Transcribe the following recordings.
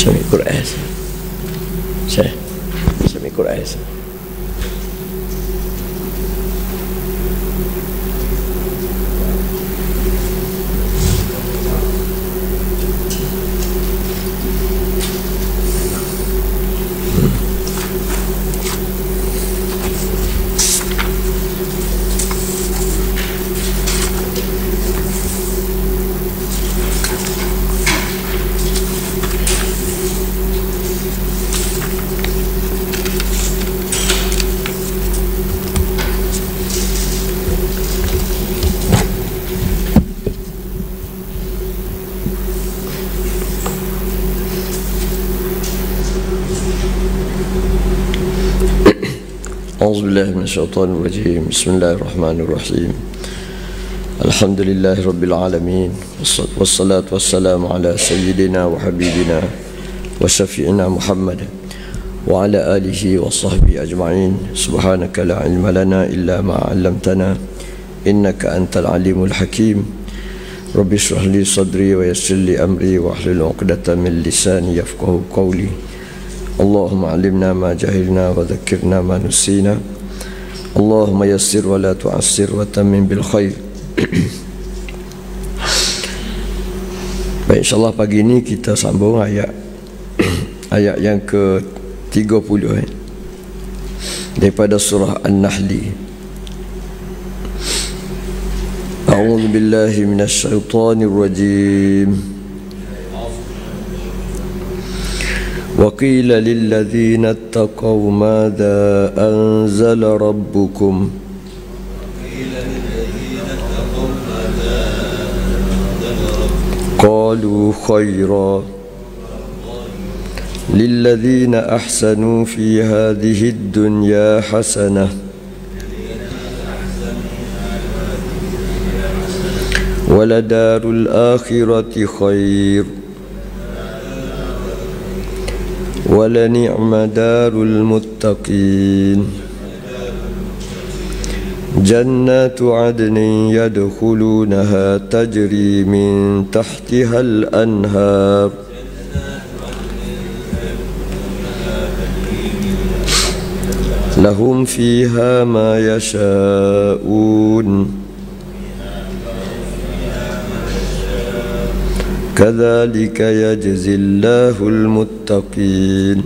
Sami Quran. Saya Sami Quran. أعوذ بالله من الشيطان الرجيم. بسم الله الرحمن الرحيم. الحمد لله رب العالمين، والصلاة والسلام على سيدنا وحبيبنا وشفيعنا محمد وعلى آله وصحبه أجمعين. سبحانك لا علم لنا إلا ما علمتنا إنك أنت العليم الحكيم. رب اشرح لي صدري ويسر لي أمري واحلل عقدة من لساني يفقهوا قولي. اللهم علمنا ما جهلنا وذكرنا ما نسينا. اللهم يسر ولا تعسر وتمم بالخير. Baik, insyaAllah pagi ini kita sambung ayat yang ke-30 daripada surah An-Nahli. A'udzu billahi minasy syaithanir rajim. وقيل للذين اتقوا ماذا أنزل ربكم قالوا خيرا للذين أحسنوا في هذه الدنيا حسنة ولدار الآخرة خير ولنعم دار المتقين جنات عدن يدخلونها تجري من تحتها الأنهار لهم فيها ما يشاءون كذلك يجزي الله المتقين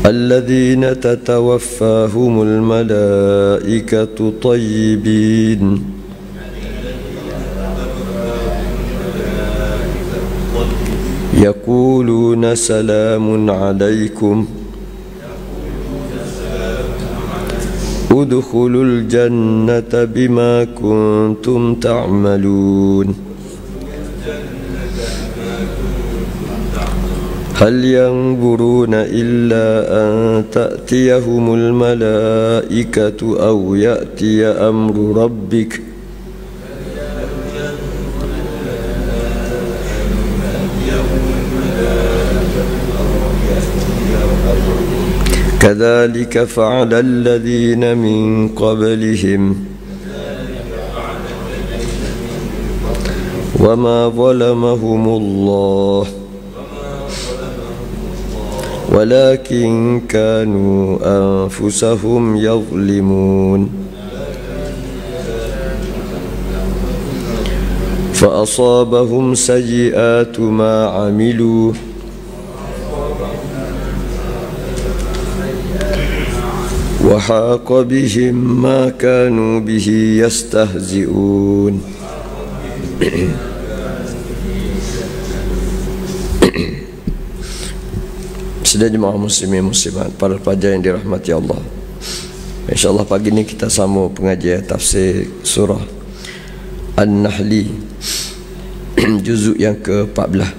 الذين تتوفاهم الملائكة طيبين يقولون سلام عليكم ادخلوا الجنة بما كنتم تعملون هل ينظرون إلا أن تأتيهم الملائكة أو يأتي أمر ربك كذلك فعل الذين من قبلهم وما ظلمهم الله ولكن كانوا أنفسهم يظلمون فأصابهم سيئات ما عملوا وحاق بهم ما كانوا به يستهزئون. Sedaya jemaah muslimin muslimat, para pelajar yang dirahmati Allah, InsyaAllah pagi ini kita sambung pengajian tafsir surah An-Nahli juzuk yang ke-14.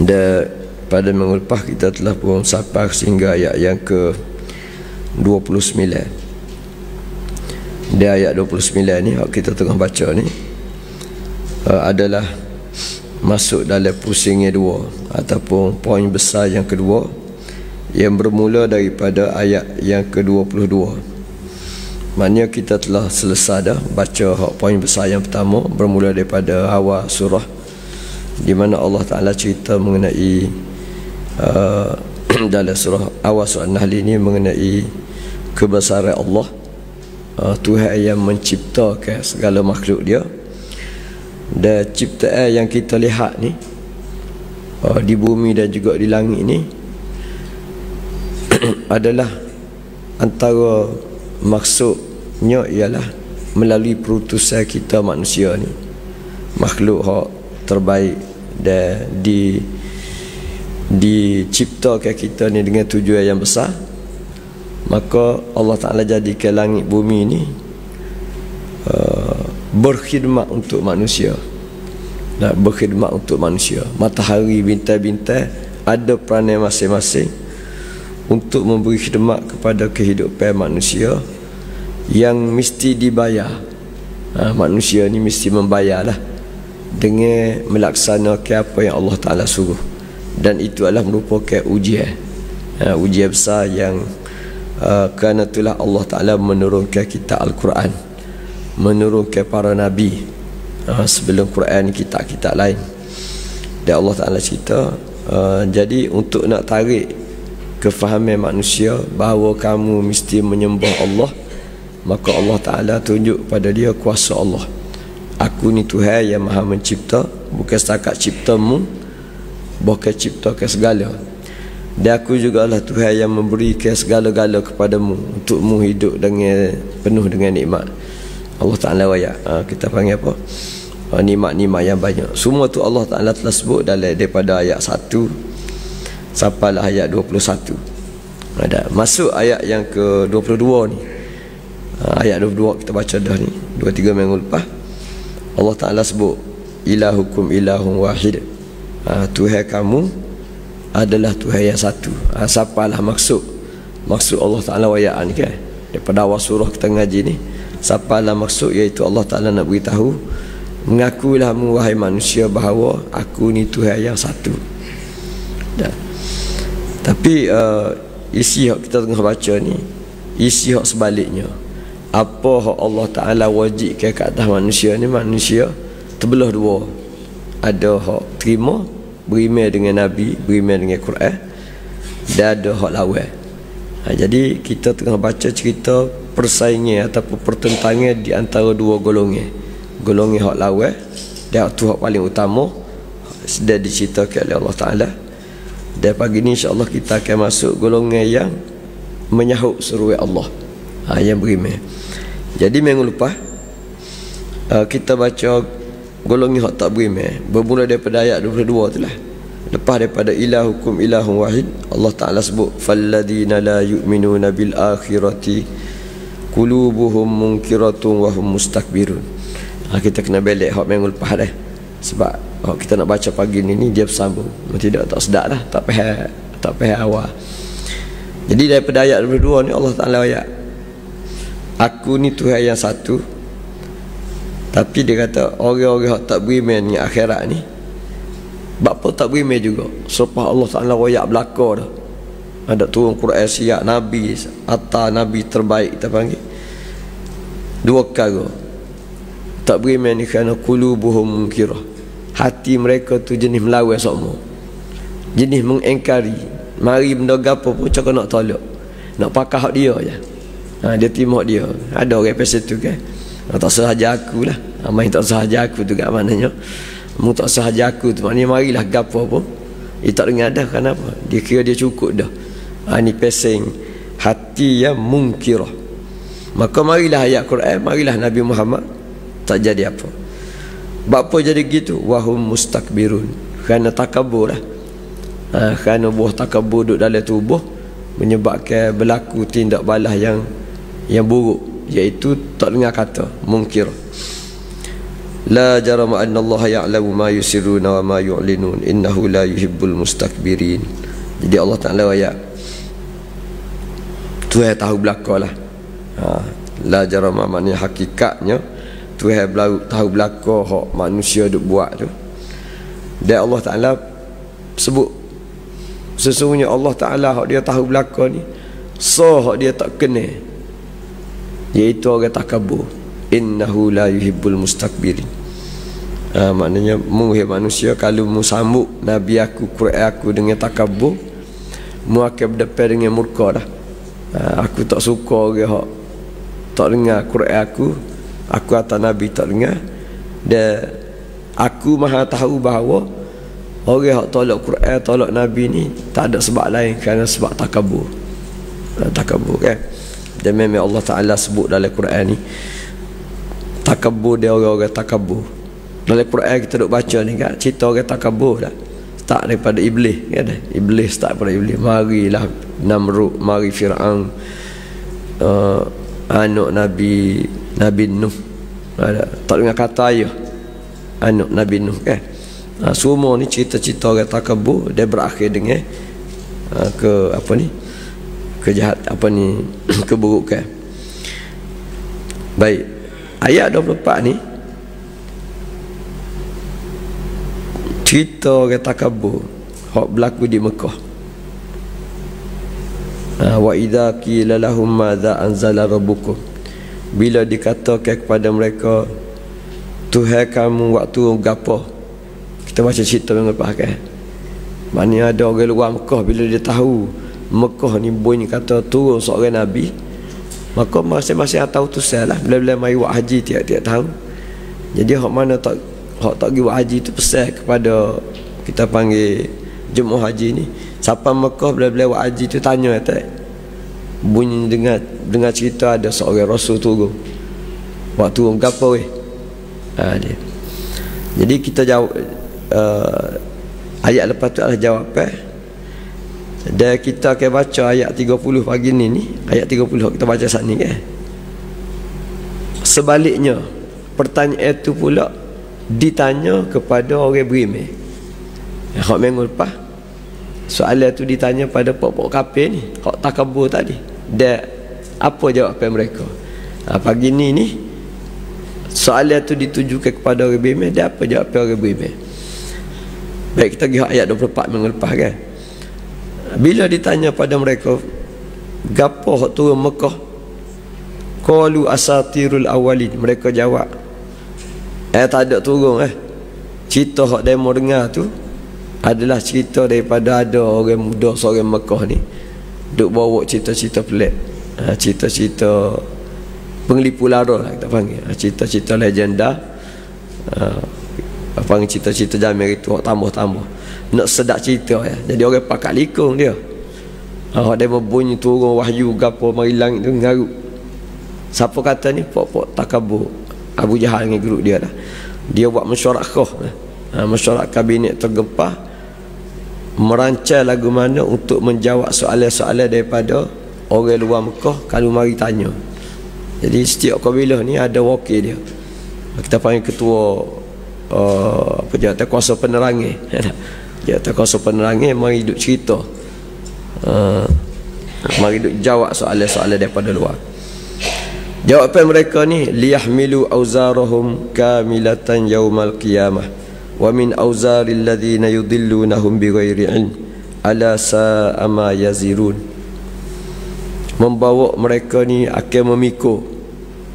Dan pada minggu lepas kita telah pun sampai sehingga ayat yang ke-29. Di ayat 29 ni kita tengah baca ni adalah masuk dalam pusingnya dua ataupun poin besar yang kedua yang bermula daripada ayat yang ke-22. Maknanya kita telah selesai dah baca poin besar yang pertama bermula daripada awal surah di mana Allah Ta'ala cerita mengenai dalam surah awal surah An-Nahl ini mengenai kebesaran Allah, Tuhan yang menciptakan segala makhluk dia. Dan ciptaan yang kita lihat ni di bumi dan juga di langit ni adalah antara maksudnya ialah melalui perutusan kita manusia ni, makhluk hak terbaik, dan diciptakan kita ni dengan tujuan yang besar. Maka Allah Ta'ala jadikan langit bumi ni berkhidmat untuk manusia, berkhidmat untuk manusia. Matahari, bintang-bintang ada peranan masing-masing untuk memberi khidmat kepada kehidupan manusia yang mesti dibayar. Manusia ni mesti membayarlah dengan melaksanakan apa yang Allah Ta'ala suruh. Dan itu adalah merupakan ujian, ujian besar yang kerana itulah Allah Ta'ala menurunkan kitab Al-Quran, menurunkan para nabi sebelum Quran, kitab-kitab lain. Dan Allah Ta'ala cerita, jadi untuk nak tarik kefahaman manusia bahawa kamu mesti menyembah Allah, maka Allah Ta'ala tunjuk pada dia kuasa Allah. Aku ni Tuhan yang maha mencipta, bukan setakat ciptamu, bukan ciptakan segala. Dan aku juga adalah Tuhan yang memberikan segala-gala kepadamu untukmu hidup dengan penuh dengan nikmat. Allah Ta'ala wayak, kita panggil apa, nikmat-nikmat yang banyak. Semua tu Allah Ta'ala telah sebut daripada ayat 1 sampailah ayat 21. Ada masuk ayat yang ke-22 ni, ayat 22 kita baca dah ni 2-3 minggu lepas. Allah Ta'ala sebut ilahukum ilahun wahid, Tuhan kamu adalah Tuhan yang satu. Siapalah maksud Allah Ta'ala wayak ni kan, daripada awal surah kita ngaji ni, siapalah maksud, iaitu Allah Ta'ala nak beritahu, mengakuilah wahai manusia bahawa aku ni Tuhan yang satu. Tapi isi hak kita tengah baca ni, isi hak sebaliknya. Apa hak Allah Ta'ala wajibkan ke atas manusia ni, manusia terbelah dua. Ada hak terima, beriman dengan Nabi, beriman dengan Quran, dan ada hak lawan. Jadi kita tengah baca cerita persaingan ataupun pertentangan di antara dua golongan. Golongan hak lawan dan tu hak paling utama sudah diceritakan oleh Allah Ta'ala. Dan pagi ni insya-Allah kita akan masuk golongan yang menyahut seruan Allah, yang beriman. Jadi minggu lepas kita baca golongan hak tak beriman, bermula daripada ayat 22 tu lah. Lepas daripada ilahukum ilahun wahid, Allah Ta'ala sebut falladina la yu'minuna bil akhirati qulubuhum munkiratun wa hum mustakbirun. Kita kena belek hak minggu lepas dah, sebab kita nak baca pagi ni dia bersambung. Tidak, tak sedap lah, tak faham awal. Jadi daripada ayat 22 ni Allah Ta'ala ayat, aku ni Tuhan yang satu. Tapi dia kata orang-orang yang tak beriman ni akhirat ni, bapa tak beriman juga. Selepas Allah Ta'ala wayak belaka dah, ada turun Quran siap Nabi, atas Nabi terbaik kita panggil, dua perkara. Tak beriman ni kerana qulubuhum munkirah, hati mereka tu jenis melawan semua, jenis mengingkari. Mari benda gapo pun cakap nak tolak, nak pakai hak dia je. Dia terima hak dia. Ada orang pasal tu kan, tak sahaja aku lah, main tak sahaja aku tu kat mananya. Mu tak sahaja aku tu maknanya marilah gapo pun dia tak dengar dah. Kenapa? Dia kira dia cukup dah. Ni pesing hati yang mungkirah. Maka marilah ayat Quran, marilah Nabi Muhammad, tak jadi apa. Bapa jadi gitu, wahum mustakbirun, kerana takabur lah. Kerana buah takabur duduk dalam tubuh menyebabkan berlaku tindak balas yang buruk, iaitu tak dengar kata, mungkir. La jarama anna Allah ya'lamu ma yusirruna wa ma yu'linun innahu la yuhibbul mustakbirin. Jadi Allah Ta'ala ayat Tuhan tahu belaka lah. La jarama maknanya hakikatnya Tuhan tahu belaka hak manusia duk buat tu. Dan Allah Ta'ala sebut sesungguhnya Allah Ta'ala hak dia tahu belaka ni, so hak dia tak kena, iaitu orang takabur. Innahu la yuhibbul mustakbirin. Maknanya wahai manusia, kalau mu sambut Nabi aku, Quran aku dengan takabur, mu akan berdepan dengan murka dah. Aku tak suka orang hak tak dengar Quran aku atas Nabi tak dengar. Dan aku maha tahu bahawa orang hak tolak Quran, tolak Nabi ni tak ada sebab lain kerana sebab takabur. Takabur kan. Dan memang Allah Ta'ala sebut dalam Quran ni takabur dia orang-orang takabur. Dalam Quran kita duk baca ni kan, cerita orang takabur dah. Start daripada iblis kan. Iblis start daripada iblis. Marilah Namrud, mari Fir'aun, anak Nabi Nuh. Tak dengar kata ayah, anak Nabi Nuh kan. Semua ni cerita-cerita orang takabur, dia berakhir dengan keburukan. Baik, ayat 24 ni cerita orang takabur hak berlaku di Mekah. Wa idza qila lahum madza anzala rabbukum, bila dikatakan kepada mereka Tuhan kamu waktu gapo. Kita baca cerita yang lepas kan. Maknanya ada orang luar Mekah, bila dia tahu Mekah ni bunyi kata turun seorang Nabi, maka masing-masing tahu tu salah. Bila-bila mai buat haji tiap-tiap tahun. Jadi hak mana tak pergi buat haji tu pesan kepada kita panggil jemaah haji ni, siapa Mekah bila-bila buat haji tu tanya tak bunyi dengar cerita ada seorang Rasul turun. Waktu turun gapo weh? Dia. Jadi kita jawab ayat lepas tu adalah jawapan. Dan kita akan baca ayat 30 pagi ni ayat 30 kita baca saat ni kan. Sebaliknya pertanyaan itu pula ditanya kepada orang beriman. Hak minggu lepas soalan tu ditanya pada pokok kafir ni, hak takabur tadi. Dan apa jawapan mereka? Pagi ni soalan tu ditujukan kepada orang beriman, dan apa jawapan orang beriman? Baik, kita pergi ayat 24 minggu lepas kan. Bila ditanya pada mereka gapo hak turun Mekah, qalu asatirul awalin, mereka jawab tak ada turun cerita hak demo dengar tu adalah cerita daripada ada orang muda seorang Mekah ni duk bawa cerita-cerita pelik, cerita-cerita pengelipu lara lah kita panggil, cerita-cerita legenda, panggil cerita-cerita jamir itu tambah-tambah nak sedap cerita ya. Jadi orang pakat likung dia. Dia berbunyi turun wahyu gapo mari langit tu ngarut. Siapa kata ni? Pok-pok takabur. Abu Jahal dengan grup dia lah. Dia buat mesyuarat mesyuarat kabinet tergempah, merancang lagu mana untuk menjawab soalan-soalan daripada orang luar Mekah kalau mari tanya. Jadi setiap kabilah ni ada wakil dia. Kita panggil ketua jawatan kuasa penerangan. Jawatan kuasa penerangan mari duk cerita, mari duk jawab soalan-soalan daripada luar. Jawapan mereka ni liyahmilu auzarahum kamilatan yaumal qiyamah wa min auzaril ladzina yudillunahum bighairi ilm ala sa'a ma yazirun. Membawa mereka ni akan memikul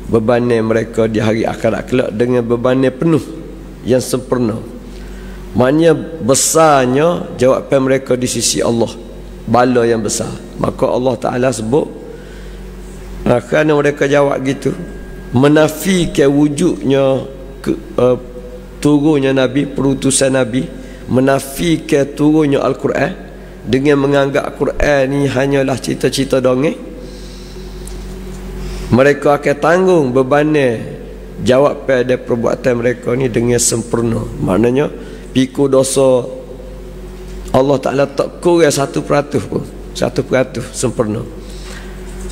bebanan mereka di hari akhirat kelak dengan bebanan penuh yang sempurna. Maknanya besarnya jawapan mereka di sisi Allah, bala yang besar. Maka Allah Ta'ala sebut kerana mereka jawab gitu, menafikan wujudnya turunnya Nabi, perutusan Nabi, menafikan turunnya Al-Quran dengan menganggap Quran ni hanyalah cerita-cerita dongeng. Mereka akan tanggung bebanan jawapan dan perbuatan mereka ni dengan sempurna. Maknanya pikul dosa Allah Ta'ala tak kurang 1% pun, 1% sempurna.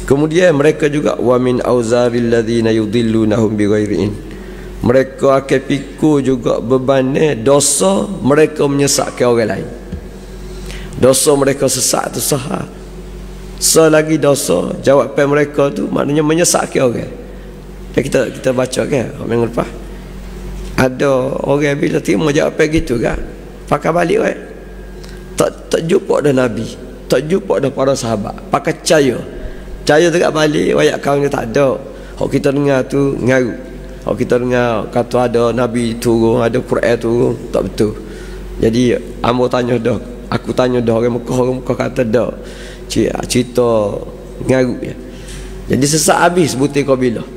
Kemudian mereka juga wa min auzaril ladzina yudillunahum bighairi ilm, mereka akan pikul juga bebannya dosa mereka menyesatkan orang lain. Dosa mereka sesat tu sah. Selagi dosa jawapan mereka tu maknanya menyesatkan orang. Dan kita baca kan minggu lepas ada orang bila terima jawapan gitu kan, pakai balik kan. Tak jumpa dah Nabi, tak jumpa dah para sahabat, pakai percaya tegak balik ayat kau ni tak ada. Hak kita dengar tu ngarut. Kalau kita dengar kata ada Nabi turun, ada Quran turun, tak betul. Jadi ambo tanya dah, aku tanya dah orang Mekah kata dah. Cerita ngarut ya. Jadi sesak habis sebutir Qabilah.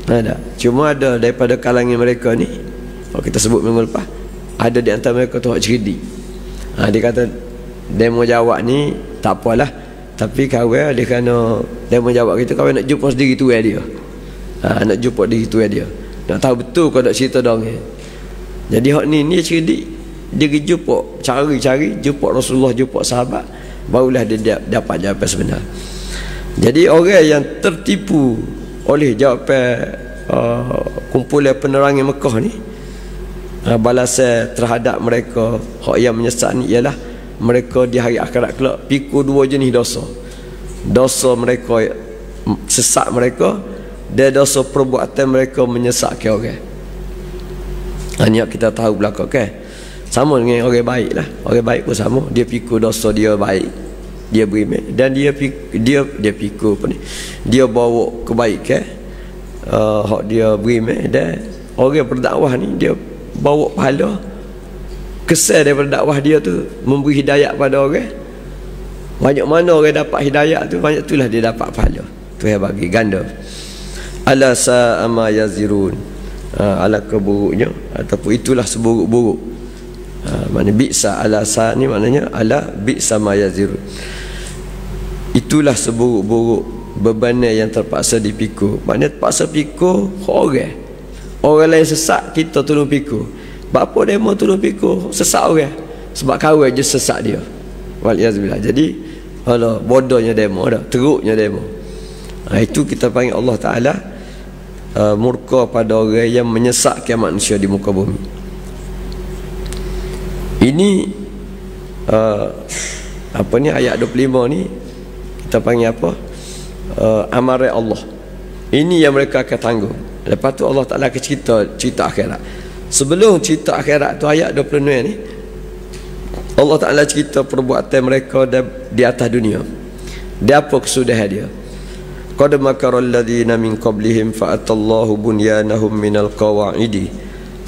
Ada. Cuma ada daripada kalangan mereka ni, kalau kita sebut minggu lepas, ada di antara mereka tu hak cerdik. Dia kata demo jawab ni tak apalah, tapi kawan dia kena demo jawab kita kawan nak jumpa sendiri tu dia. Nak jumpa diri tu dia. Nak tahu betul kau nak cerita dongeng. Jadi hak ni cerdik. Dia pergi jumpa, cari jumpa Rasulullah, jumpa sahabat, barulah dia dapat jawapan sebenar. Jadi orang yang tertipu oleh jawapan kumpulan penerangan Mekah ni, balasan terhadap mereka hak yang menyesat ni ialah mereka di hari akhirat kelak pikul dua jenis dosa. Dosa mereka sesat mereka, dan dosa perbuatan mereka menyesatkan orang. Hanya kita tahu belakang kan. Sama dengan orang baik lah. Orang baik pun sama. Dia pikul dosa dia baik, dia beriman, dan dia pikul apa ni, dia bawa kebaikan, hak dia beriman. Dan orang berdakwah ni dia bawa pahala, kesan daripada dakwah dia tu memberi hidayah pada orang. Banyak mana orang dapat hidayah tu, banyak itulah dia dapat pahala. Tu yang bagi ganda. Ala sa'a ma yazirun. Ala keburuknya, ataupun itulah seburuk-buruk. Maknanya bi'sa, ala sa' ni maknanya ala bi'sa ma yazirun. Itulah seburuk-buruk beban yang terpaksa dipikul. Maknanya terpaksa pikul orang lain sesak, kita tolong pikul. Bapa demo tolong pikul sesak orang, sebab kawan je sesak dia. Waliyazbillah. Jadi Allah bodohnya demo dah, teruknya demo. Itu kita panggil Allah Ta'ala murka pada orang yang menyesatkan manusia di muka bumi. Ini apa ni, ayat 25 ni kita panggil apa? Amaran Allah. Ini yang mereka akan tanggung. Lepas tu Allah Ta'ala akan cerita akhirat. Sebelum cerita akhirat tu, ayat 26 ni Allah Ta'ala cerita perbuatan mereka di atas dunia. Dia apa kesudahan dia? Qad makara alladhina min qablihim fa'atallahu bunyanahum minal qawa'idi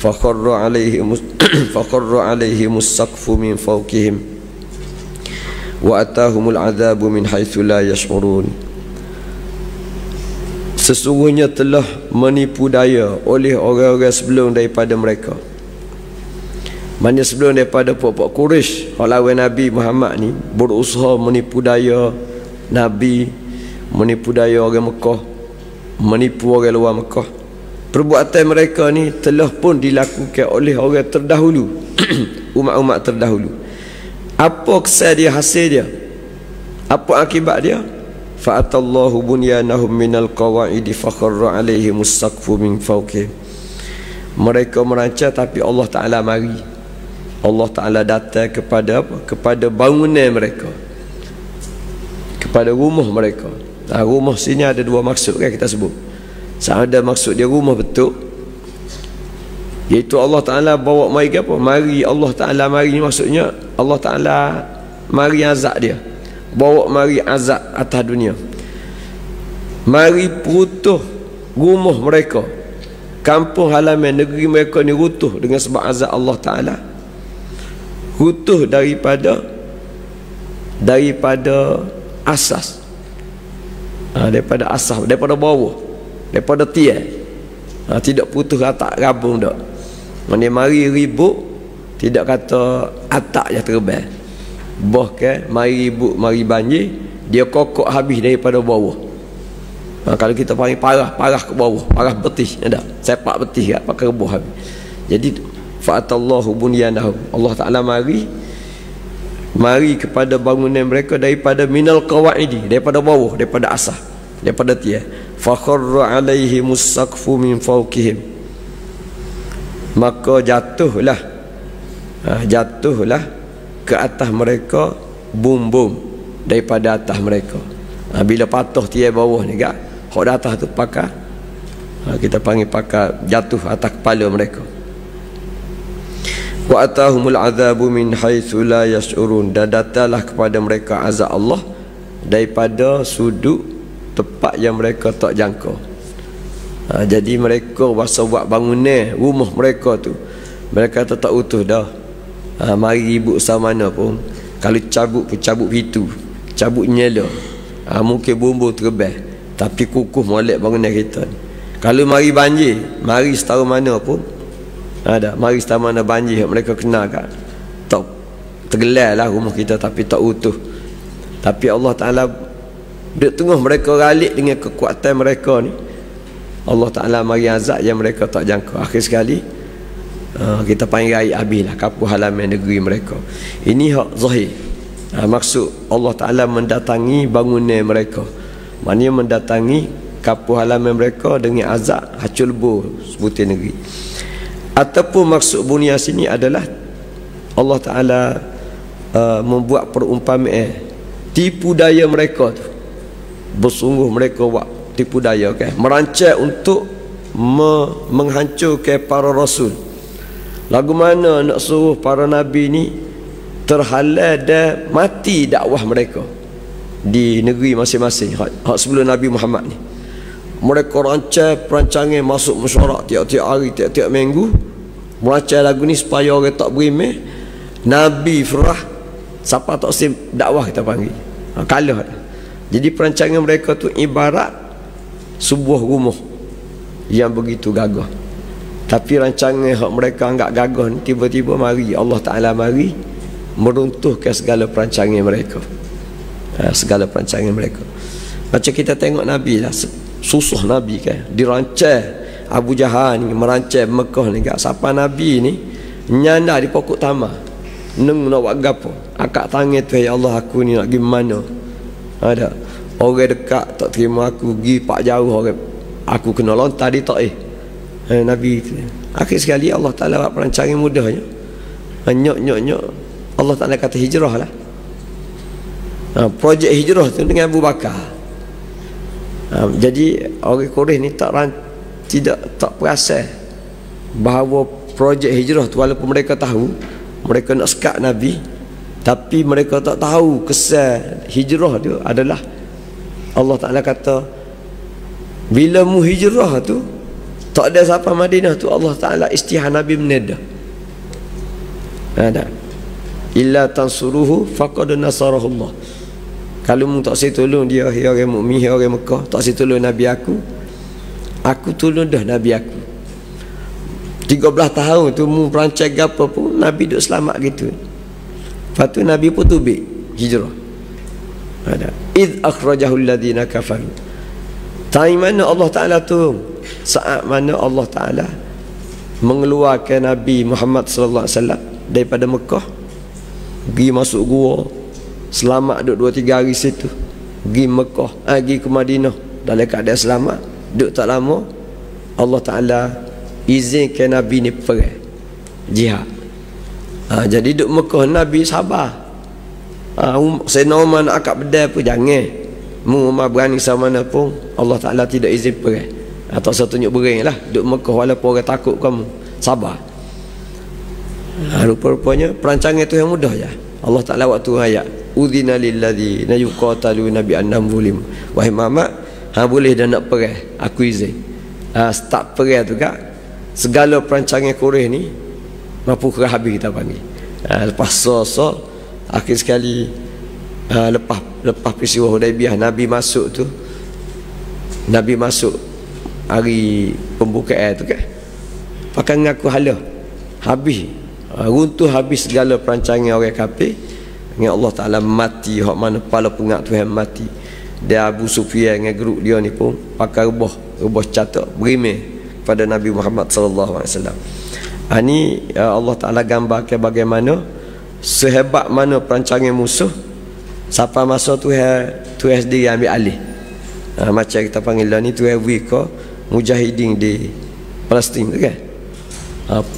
fakharra alaihimus saqfu min fawqihim wa atahumul adhabu min haitsu la yash'urun. Sesungguhnya telah menipu daya oleh orang-orang sebelum daripada mereka. Maksudnya sebelum daripada puak-puak Quraisy, lawan Nabi Muhammad ni berusaha menipu daya Nabi, menipu daya orang Mekah, menipu orang luar Mekah. Perbuatan mereka ni telah pun dilakukan oleh orang terdahulu, umat-umat terdahulu. Apa kesan dia, hasil dia? Apa akibat dia? Fa'atallahu bunyanahum minal qawa'idi fakharra alaihimus saqfu min fawqihim. Mereka merancang tapi Allah Ta'ala mari. Allah Ta'ala datang kepada apa? Kepada bangunan mereka, kepada rumah mereka. Rumah sini ada dua maksud kan kita sebut. Ada maksud dia rumah betul, iaitu Allah Ta'ala bawa mari ke apa? Mari Allah Ta'ala mari ni maksudnya Allah Ta'ala mari azab dia, bawa mari azab atas dunia. Mari putuh rumah mereka, kampung halaman negeri mereka ni runtuh dengan sebab azab Allah Ta'ala. Runtuh daripada asas, daripada asas, daripada bawah, daripada tiang, tidak putus atak gabung dak. Mana mari ribut, tidak kata atak je terbang, bahkan mari ribut, mari banjir, dia kokok habis daripada bawah. Kalau kita panggil parah ke bawah, parah betih ada, sepak betih kat pakai rebuh habis. Jadi fa'atallahu bunyanahum, Allah Ta'ala mari kepada bangunan mereka daripada minal qawa'idi, daripada bawah, daripada asas, daripada tiang. Fakharra alaihimus saqfu min fawqihim, maka jatuhlah ke atas mereka bumbum daripada atas mereka. Bila patah tiang bawah ni kan, hok atas tu pakar, kita panggil pakar, jatuh atas kepala mereka. Wa atahumul adzabu min haitsu la yash'urun, dan datanglah kepada mereka azab Allah daripada sudut tempat yang mereka tak jangka. Jadi mereka masa buat bangunan rumah mereka tu, mereka tak utuh dah. Mari ibu sama mana pun, kalau cabut pun cabut pintu, cabut nyala, mungkin bumbu terbang, tapi kukuh molek bangunan kita ni. Kalau mari banjir, mari setara mana pun ada, mari setara mana banjir mereka kena kan, tak tergelar lah rumah kita, tapi tak utuh. Tapi Allah Ta'ala duduk tengah mereka ralik dengan kekuatan mereka ni, Allah Ta'ala mari azab yang mereka tak jangka. Akhir sekali kita panggil air habis lah kapu halaman negeri mereka. Ini hak zahir. Maksud Allah Ta'ala mendatangi bangunan mereka, maknanya mendatangi kapu halaman mereka dengan azab hacul lebur sebutir negeri. Ataupun maksud bunia sini adalah Allah Ta'ala membuat perumpamaan tipu daya mereka tu. Bersungguh mereka buat tipu daya kan, merancang untuk menghancurkan para rasul. Lagu mana nak suruh para nabi ni terhalal dan mati dakwah mereka di negeri masing-masing. Hak sebelum Nabi Muhammad ni mereka rancang perancangan masuk mesyuarat tiap-tiap hari, tiap-tiap minggu, merancang lagu ni supaya orang tak berimeh. Nabi Firah siapa tak sim dakwah kita panggil kalah. Jadi perancangan mereka tu ibarat sebuah rumah yang begitu gagah, tapi rancangan hak mereka anggap gagah ni, tiba-tiba mari Allah Ta'ala mari meruntuhkan segala perancangan mereka. Segala perancangan mereka. Macam kita tengok Nabi lah, susah Nabi kan, dirancang Abu Jahal ni merancang Mekah ni kat siapa Nabi ni nyanda di pokok tamar, neng nak buat gapo, akak tangan tu, ya Allah aku ni nak pergi mana. Ada orang dekat tak terima aku, pergi pak jauh orang aku kena lontar dia tak Nabi tu. Akhir sekali Allah Ta'ala buat perancangan mudahnya, nyok Allah Ta'ala kata hijrah lah. Projek hijrah tu dengan Abu Bakar. Jadi orang Quraisy ni tidak perasan bahawa projek hijrah tu, walaupun mereka tahu, mereka nak sekat Nabi, tapi mereka tak tahu kesan hijrah tu adalah Allah Ta'ala kata bila mu hijrah tu tak ada siapa Madinah tu, Allah Ta'ala istihar Nabi menedah. Ada illa tansuruhu faqad nasarahullah. Kalau mu tak saya tolong dia, orang mukmin, orang Mekah, tak saya tolong Nabi aku tolong dah Nabi aku. 13 tahun tu mu perancang apa pun Nabi duk selamat gitu. Lepas tu Nabi pun tubik hijrah. Ada id akhrajahu alladhina kafaru. Time mana Allah Ta'ala tu, saat mana Allah Ta'ala mengeluarkan Nabi Muhammad sallallahu alaihi wasallam daripada Mekah, pergi masuk gua, selamat duduk 2-3 hari situ, pergi Mekah, pergi ke Madinah dalam keadaan selamat. Duduk tak lama Allah Ta'ala izinkan Nabi ni perang jihad. Jadi duduk Mekah Nabi sabar. Sayyidina Umar nak akad bedal pun jangan, mu Umar berani sama mana pun Allah Ta'ala tidak izin perang. Atau saya tunjuk bering lah duduk Mekah, walaupun orang takut kamu sabar. Rupa-rupanya perancangan itu yang mudah je. Allah Ta'ala waktu ayat udhina lilladzina yuqataluna bi annahum zulim. Wahai Muhammad, boleh dah nak perang, aku izin. Start perang tu kak, segala perancangan Quraisy ni mampu kerah habis kita panggil. Lepas so akhir sekali lepas peristiwa Hudaibiyah, Nabi masuk tu, Nabi masuk hari pembukaan tu kan, pakai ngaku halah habis, runtuh habis segala perancangan orang kafir. Dengan Allah Ta'ala mati hak mana kepala pengak Tuhan mati. Dia Abu Sufyan dengan grup dia ni pun pakai rebah catak berimeh pada Nabi Muhammad sallallahu alaihi wasallam. Ini Allah Ta'ala gambarkan bagaimana sehebat mana perancangan musuh, siapa masa Tuhan sendiri ambil alih. Macam kita panggil lah ni Tuhan wika mujahidin di Palestin tu kan.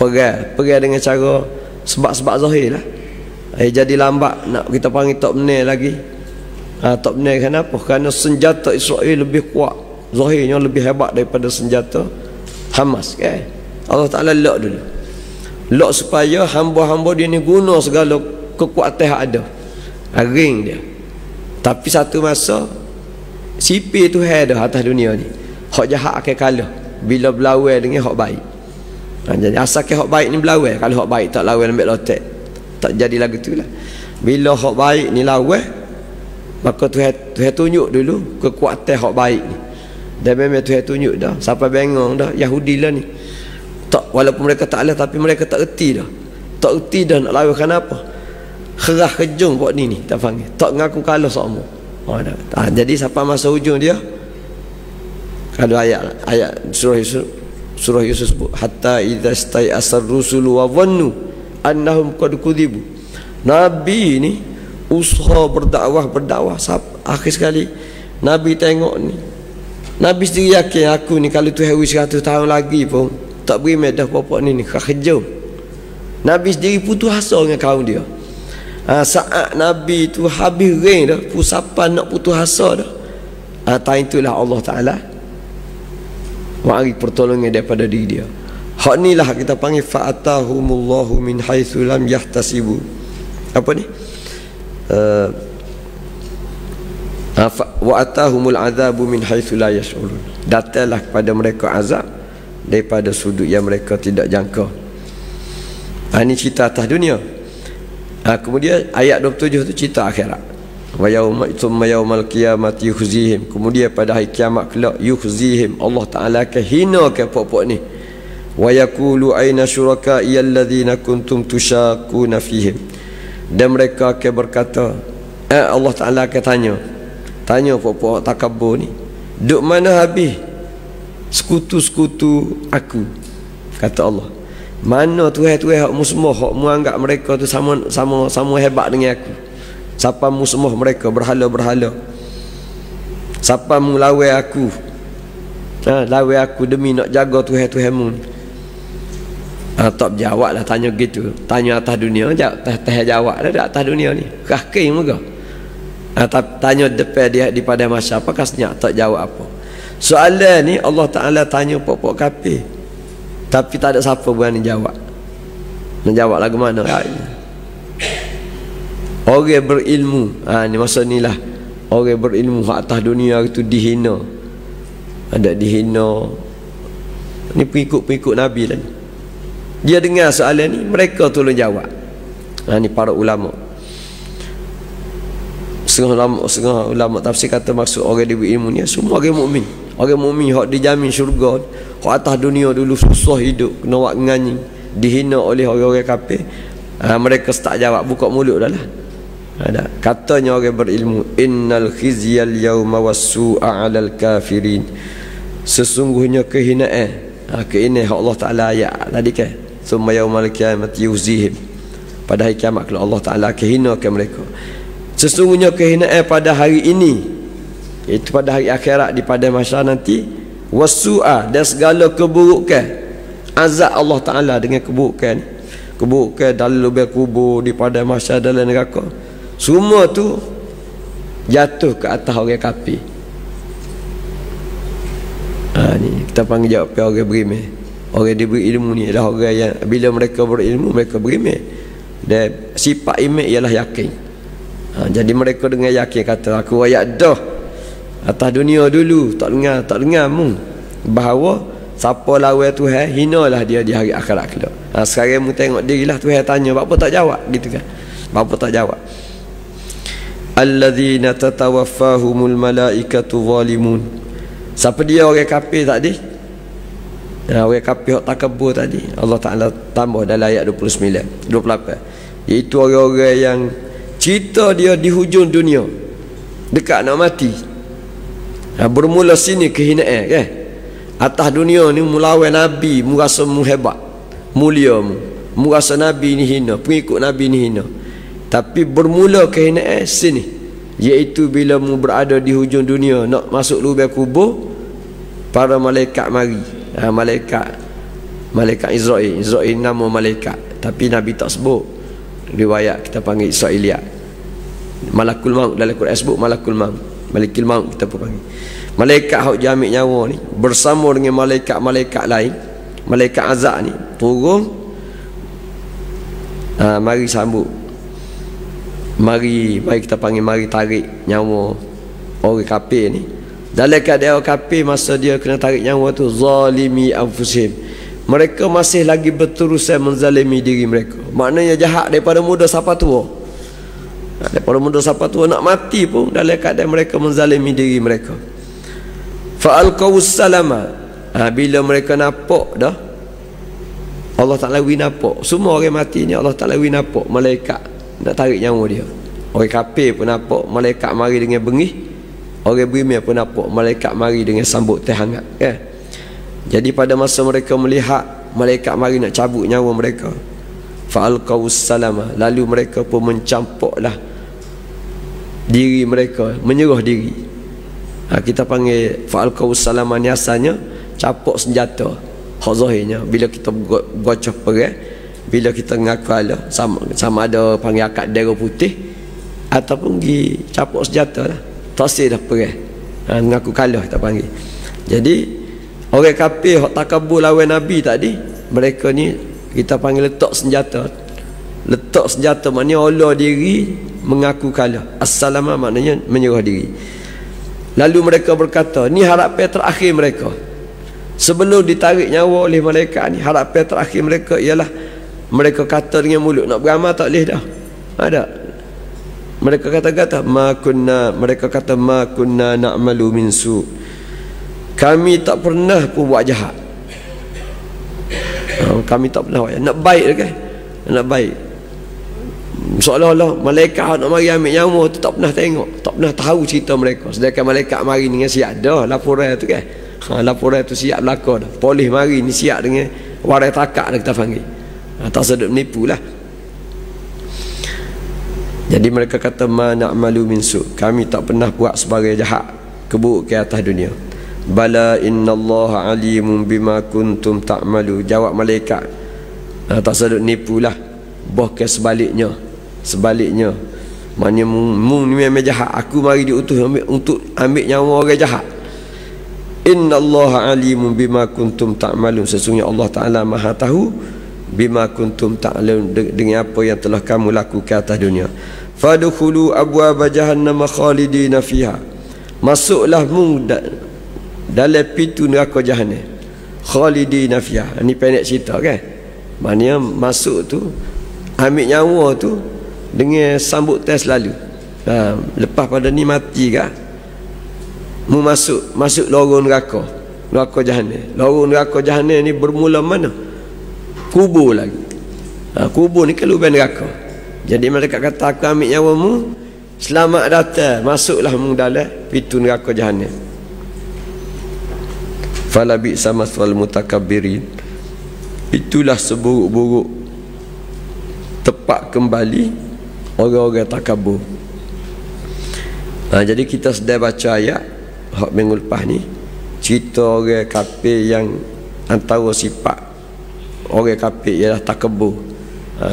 Perang dengan cara sebab-sebab zahir lah. Jadi lambat nak kita panggil tak benar lagi. Tak benar kenapa? Kerana senjata Israel lebih kuat, zahirnya lebih hebat daripada senjata Hamas kan. Allah Ta'ala lock dulu, lock supaya hamba-hamba dia ni guna segala kekuatan yang ada, ring dia. Tapi satu masa sipir tu ada atas dunia ni, hak jahat akan kalah bila berlawan dengan hak baik. Jadi asalkan hak baik ni berlawan. Kalau hak baik tak lawan ambil lotek, tak jadi lagu tu lah. Bila hak baik ni lawan, maka Tuhan tunjuk dulu kekuatan hak baik ni. Dan memang Tuhan tunjuk dah. Sampai bengong dah Yahudi lah ni. Tak, walaupun mereka tak lah, tapi mereka tak erti dah. Tak erti dah nak lawan kenapa. Kerah kejung buat ni tak panggil. Tak ngaku kalah sama. Jadi sampai masa hujung dia, kalau ayat surah Yusuf sebut hatta idza stai'asar rusulu wa dhannu annahum qad kudzibu. Nabi ni usaha berdakwah akhir sekali Nabi tengok ni, Nabi sendiri yakin aku ni kalau Tuhan wis 100 tahun lagi pun tak beri medah apa-apa ni kerja. Nabi sendiri putus asa dengan kaum dia. Saat Nabi tu habis ring dah, pusapan nak putus asa dah. Time itulah Allah Ta'ala bagi pertolongan daripada diri dia. Hak ni lah kita panggil fa'atahumullahu min haitsu lam yahtasibu. Apa ni? Wa atahumul azabu min haitsu la yash'urun. Datanglah kepada mereka azab daripada sudut yang mereka tidak jangka. Ini cerita atas dunia. Kemudian ayat 27 tu cerita akhirat. Wa yaumal qiyamati yukhzihim. Kemudian pada hari kiamat kelak yukhzihim, Allah Taala akan hinakan pokok ni. Wa yaqulu aina syuraka'i alladhina kuntum tushakuna fihim. Dan mereka akan berkata, Allah Taala akan tanya pokok takabur ni, duk mana habis sekutu-sekutu aku? Kata Allah, mana Tuhan-Tuhan hakmu semua, hakmu anggap mereka tu sama hebat dengan aku? Siapa mu semua mereka berhala-berhala? Siapa mu lawan aku? Lawan aku demi nak jaga Tuhan-Tuhanmu. Tak berjawab lah tanya gitu. Tanya atas dunia, jawab lah atas dunia ni. Kaki muka. Tanya depan dia di pada masa apa kasnya tak jawab apa. Soalan ni Allah Ta'ala tanya pokok kafir, tapi tak ada siapa berani jawab. Nak jawab lagu mana? Orang berilmu, ni masa ni lah orang berilmu atas dunia itu dihina. Ada dihina. Ni pengikut Nabi lah ni. Dia dengar soalan ni, mereka tolong jawab. Ni para ulama. Setengah ulama tafsir kata maksud orang dia berilmu ni semua orang mukmin. Orang mukmin hak dijamin syurga. Hak atas dunia dulu susah hidup, kena buat nganyi, dihina oleh orang-orang kafir. Mereka tak jawab, buka mulut dah lah. Katanya orang berilmu, innal khizyal yawma was-su'a 'alal kafirin. Sesungguhnya kehinaan, kehinaan Allah Taala ayat tadi kan, summa yaumal qiyamati yuzihim. Pada hari kiamat kalau Allah Taala kehinakan mereka. Sesungguhnya kehinaan pada hari ini, iaitu pada hari akhirat, di pada masa nanti, was-su'a, dan segala keburukan, azab Allah Taala dengan keburukan dalam lubang kubur, di pada masa dalam neraka. Semua tu jatuh ke atas orang kafir. Ni kita panggil jawab orang berilmu. Orang dia berilmu ni adalah orang yang bila mereka berilmu, mereka berilmu. Dan sifat iman ialah yakin. Jadi mereka dengan yakin kata, aku ayat dah atas dunia dulu tak dengar mu bahawa siapa lawan Tuhan, hinalah dia di hari akhirat kelak. Sekarang mu tengok dirilah Tuhan tanya, apa tak jawab gitu kan? Apa tak jawab? Alladzina tatawaffahumul malaikatu zalimun. Siapa dia orang kafir tadi? Orang kafir hak takabur tadi. Allah Taala tambah dalam ayat 29, 28. Iaitu orang-orang yang cerita dia di hujung dunia, dekat nak mati. Bermula sini kehinaan kan? Atas dunia ni mulawan Nabi, mu rasa mu hebat, mulia mu rasa Nabi ni hina, pengikut Nabi ni hina. Tapi bermula kehinaan sini, iaitu bila mu berada di hujung dunia nak masuk lubang kubur, para malaikat mari. Malaikat Israel nama malaikat, tapi Nabi tak sebut. Riwayat kita panggil Israiliyat. Malakul maut dalam Quran sebut malakul maut. Malakul maut kita pun panggil. Malaikat hak jamik nyawa ni bersama dengan malaikat-malaikat lain, malaikat azab ni turun, mari sambut. Mari kita panggil, mari tarik nyawa orang kafir ni Dalam keadaan kafir masa dia kena tarik nyawa tu, zalimi anfusihim, mereka masih lagi berterusan menzalimi diri mereka. Maknanya jahat daripada muda sampai tua. Daripada muda sampai tua nak mati pun dalam keadaan mereka menzalimi diri mereka. Fa'alqawus salama, bila mereka nampak dah Allah Ta'ala nampak semua orang mati ni, Allah Ta'ala nampak malaikat nak tarik nyawa dia. Orang kafir pun nampak malaikat mari dengan bengih, orang beriman pun nampak malaikat mari dengan sambut teh hangat, kan? Jadi pada masa mereka melihat malaikat mari nak cabut nyawa mereka, fa'alqawus salama, lalu mereka pun mencampaklah diri mereka, menyerah diri. Kita panggil fa'alqawus salama ni asalnya campak senjata. Hak zahirnya bila kita bocah perang, bila kita ngaku Allah, sama ada panggil akad darah putih ataupun pergi campak senjata lah, tasir dah perang, mengaku kalah kita panggil. Jadi orang kafir hak takabur lawan Nabi tadi, mereka ni kita panggil letak senjata. Letak senjata maknanya Allah diri, mengaku kalah. As-salama maknanya menyerah diri. Lalu mereka berkata, ni harapan terakhir mereka sebelum ditarik nyawa oleh malaikat ni. Harapan terakhir mereka ialah mereka kata dengan mulut, nak beramal tak boleh dah. Ada. Mereka kata ma kunna na'malu min su. Kami tak pernah pun buat jahat. Kami tak pernah buat jahat. Nak baik kan? Nak baik. Seolah-olah malaikat nak mari ambil nyawa tu tak pernah tengok, tak pernah tahu cerita mereka. Sedangkan malaikat mari dengan siap dah laporan tu kan. Laporan tu siap belaka dah. Polis mari ni siap dengan warai takak dah kita panggil. Tak sedap menipu lah. Jadi mereka kata ma na'malu min su, kami tak pernah buat sebagai jahat, keburukan atas dunia. Bala innallaha alimun bima kuntum ta'malu. Jawab malaikat, tak sedap nipu lah. Bahkan sebaliknya maknanya mung ni memang jahat, aku mari diutus untuk ambil nyawa orang jahat. Innallaha alimun bima kuntum ta'malun, sesungguhnya Allah Ta'ala maha tahu bima kuntum ta'malun, dengan apa yang telah kamu lakukan atas dunia. Fadkhulu abwaaba jahannam khalidina fiha, masuklah mung dalam pintu neraka jahanam. Khalidina fiha, ni pendek cerita kan. Maknanya masuk tu, ambil nyawa tu dengan sambut tes lalu. Lepas pada ni mati kan, mu masuk lorong neraka jahanam. Lorong neraka jahanam ni bermula mana? Kubur lagi. Kubur ni kan lubang neraka. Jadi mereka kata, aku ambil nyawamu, selamat datang, masuklah mu dalam pintu neraka jahanam. Fala bi'sa maswal mutakabbirin, itulah seburuk-buruk tepat kembali orang-orang takabur. Jadi kita sedang baca ayat hak minggu lepas ni, cerita orang kafir yang antara sifat orang kafir ialah takabur,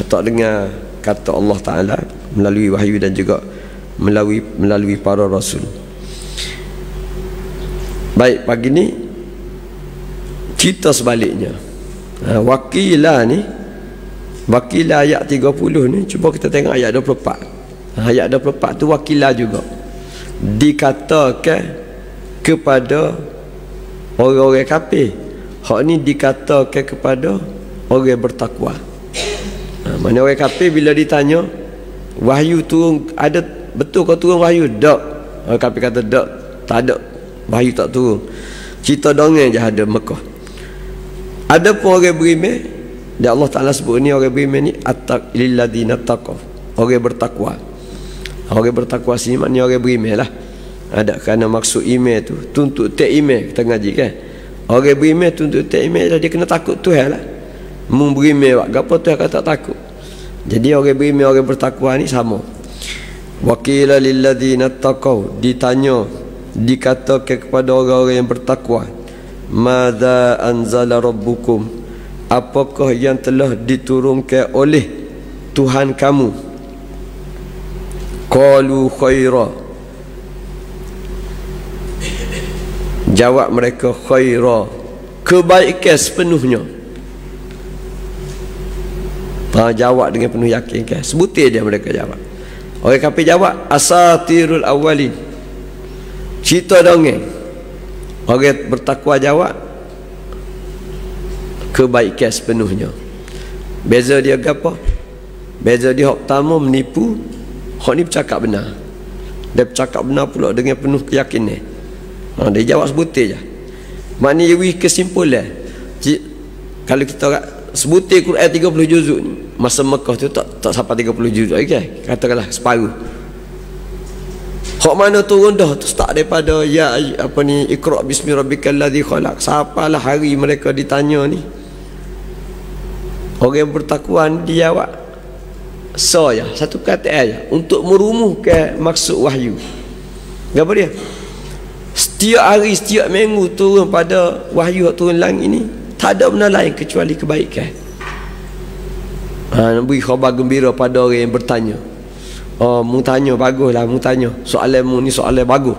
tak dengar kata Allah Ta'ala melalui wahyu dan juga melalui para rasul. Baik, pagi ni cerita sebaliknya. Wakilah ayat 30 ni, cuba kita tengok ayat 24. Ayat 24 tu wakilah juga dikatakan kepada orang-orang kafir. Hak ni dikatakan kepada orang bertakwa. Mana orang kafir bila ditanya wahyu turun, ada betul kau turun wahyu? Tak. Orang kafir kata tak, tak ada wahyu, tak turun. Cerita dongeng je ada Mekah. Ada pun orang beriman, dan Allah Ta'ala sebut ni orang beriman ni lilladzina taqaw, orang bertakwa. Orang bertakwa sini maknanya orang beriman lah. Ada kerana maksud iman tu tuntut tak iman, kita ngaji kan. Orang beriman tuntut tak iman, dia kena takut Tuhan lah. Mung beriman buat apa Tuhan kata takut. Jadi orang beriman, orang bertakwa ni sama. Waqila lilladzina taqaw, ditanya, dikatakan kepada orang-orang yang bertakwa, madza anzala rabbukum, apakah yang telah diturunkan oleh Tuhan kamu? Qalu khaira, jawab mereka khaira, kebaikan sepenuhnya. Jawab dengan penuh yakin kan, sebutir dia mereka jawab. Orang kafir jawab asatirul awwalin, cerita dongeng. Orang bertakwa jawab kebaikan sepenuhnya. Beza dia apa? Beza dia hak pertama menipu, hak ni bercakap benar. Dia bercakap benar pula dengan penuh keyakinan. Dia jawab sebutir je. Maknanya wih kesimpulan. Kalau kita sebutir Quran 30 juzuk ni, masa Mekah tu tak sampai 30 juzuk, okay? Katakanlah separuh. Hak mana turun dah tu start daripada Iqra bismi rabbikal ladzi khalaq. Sapalah hari mereka ditanya ni. Orang yang bertakwa dia jawab ya, satu kata aja untuk merumuhkan maksud wahyu. Apa dia? Setiap hari, setiap minggu turun pada wahyu turun langit ini, tak ada benda lain kecuali kebaikan. Beri khabar gembira pada orang yang bertanya. Mu tanya baguslah, mu tanya. Soalan mu ni soalan bagus.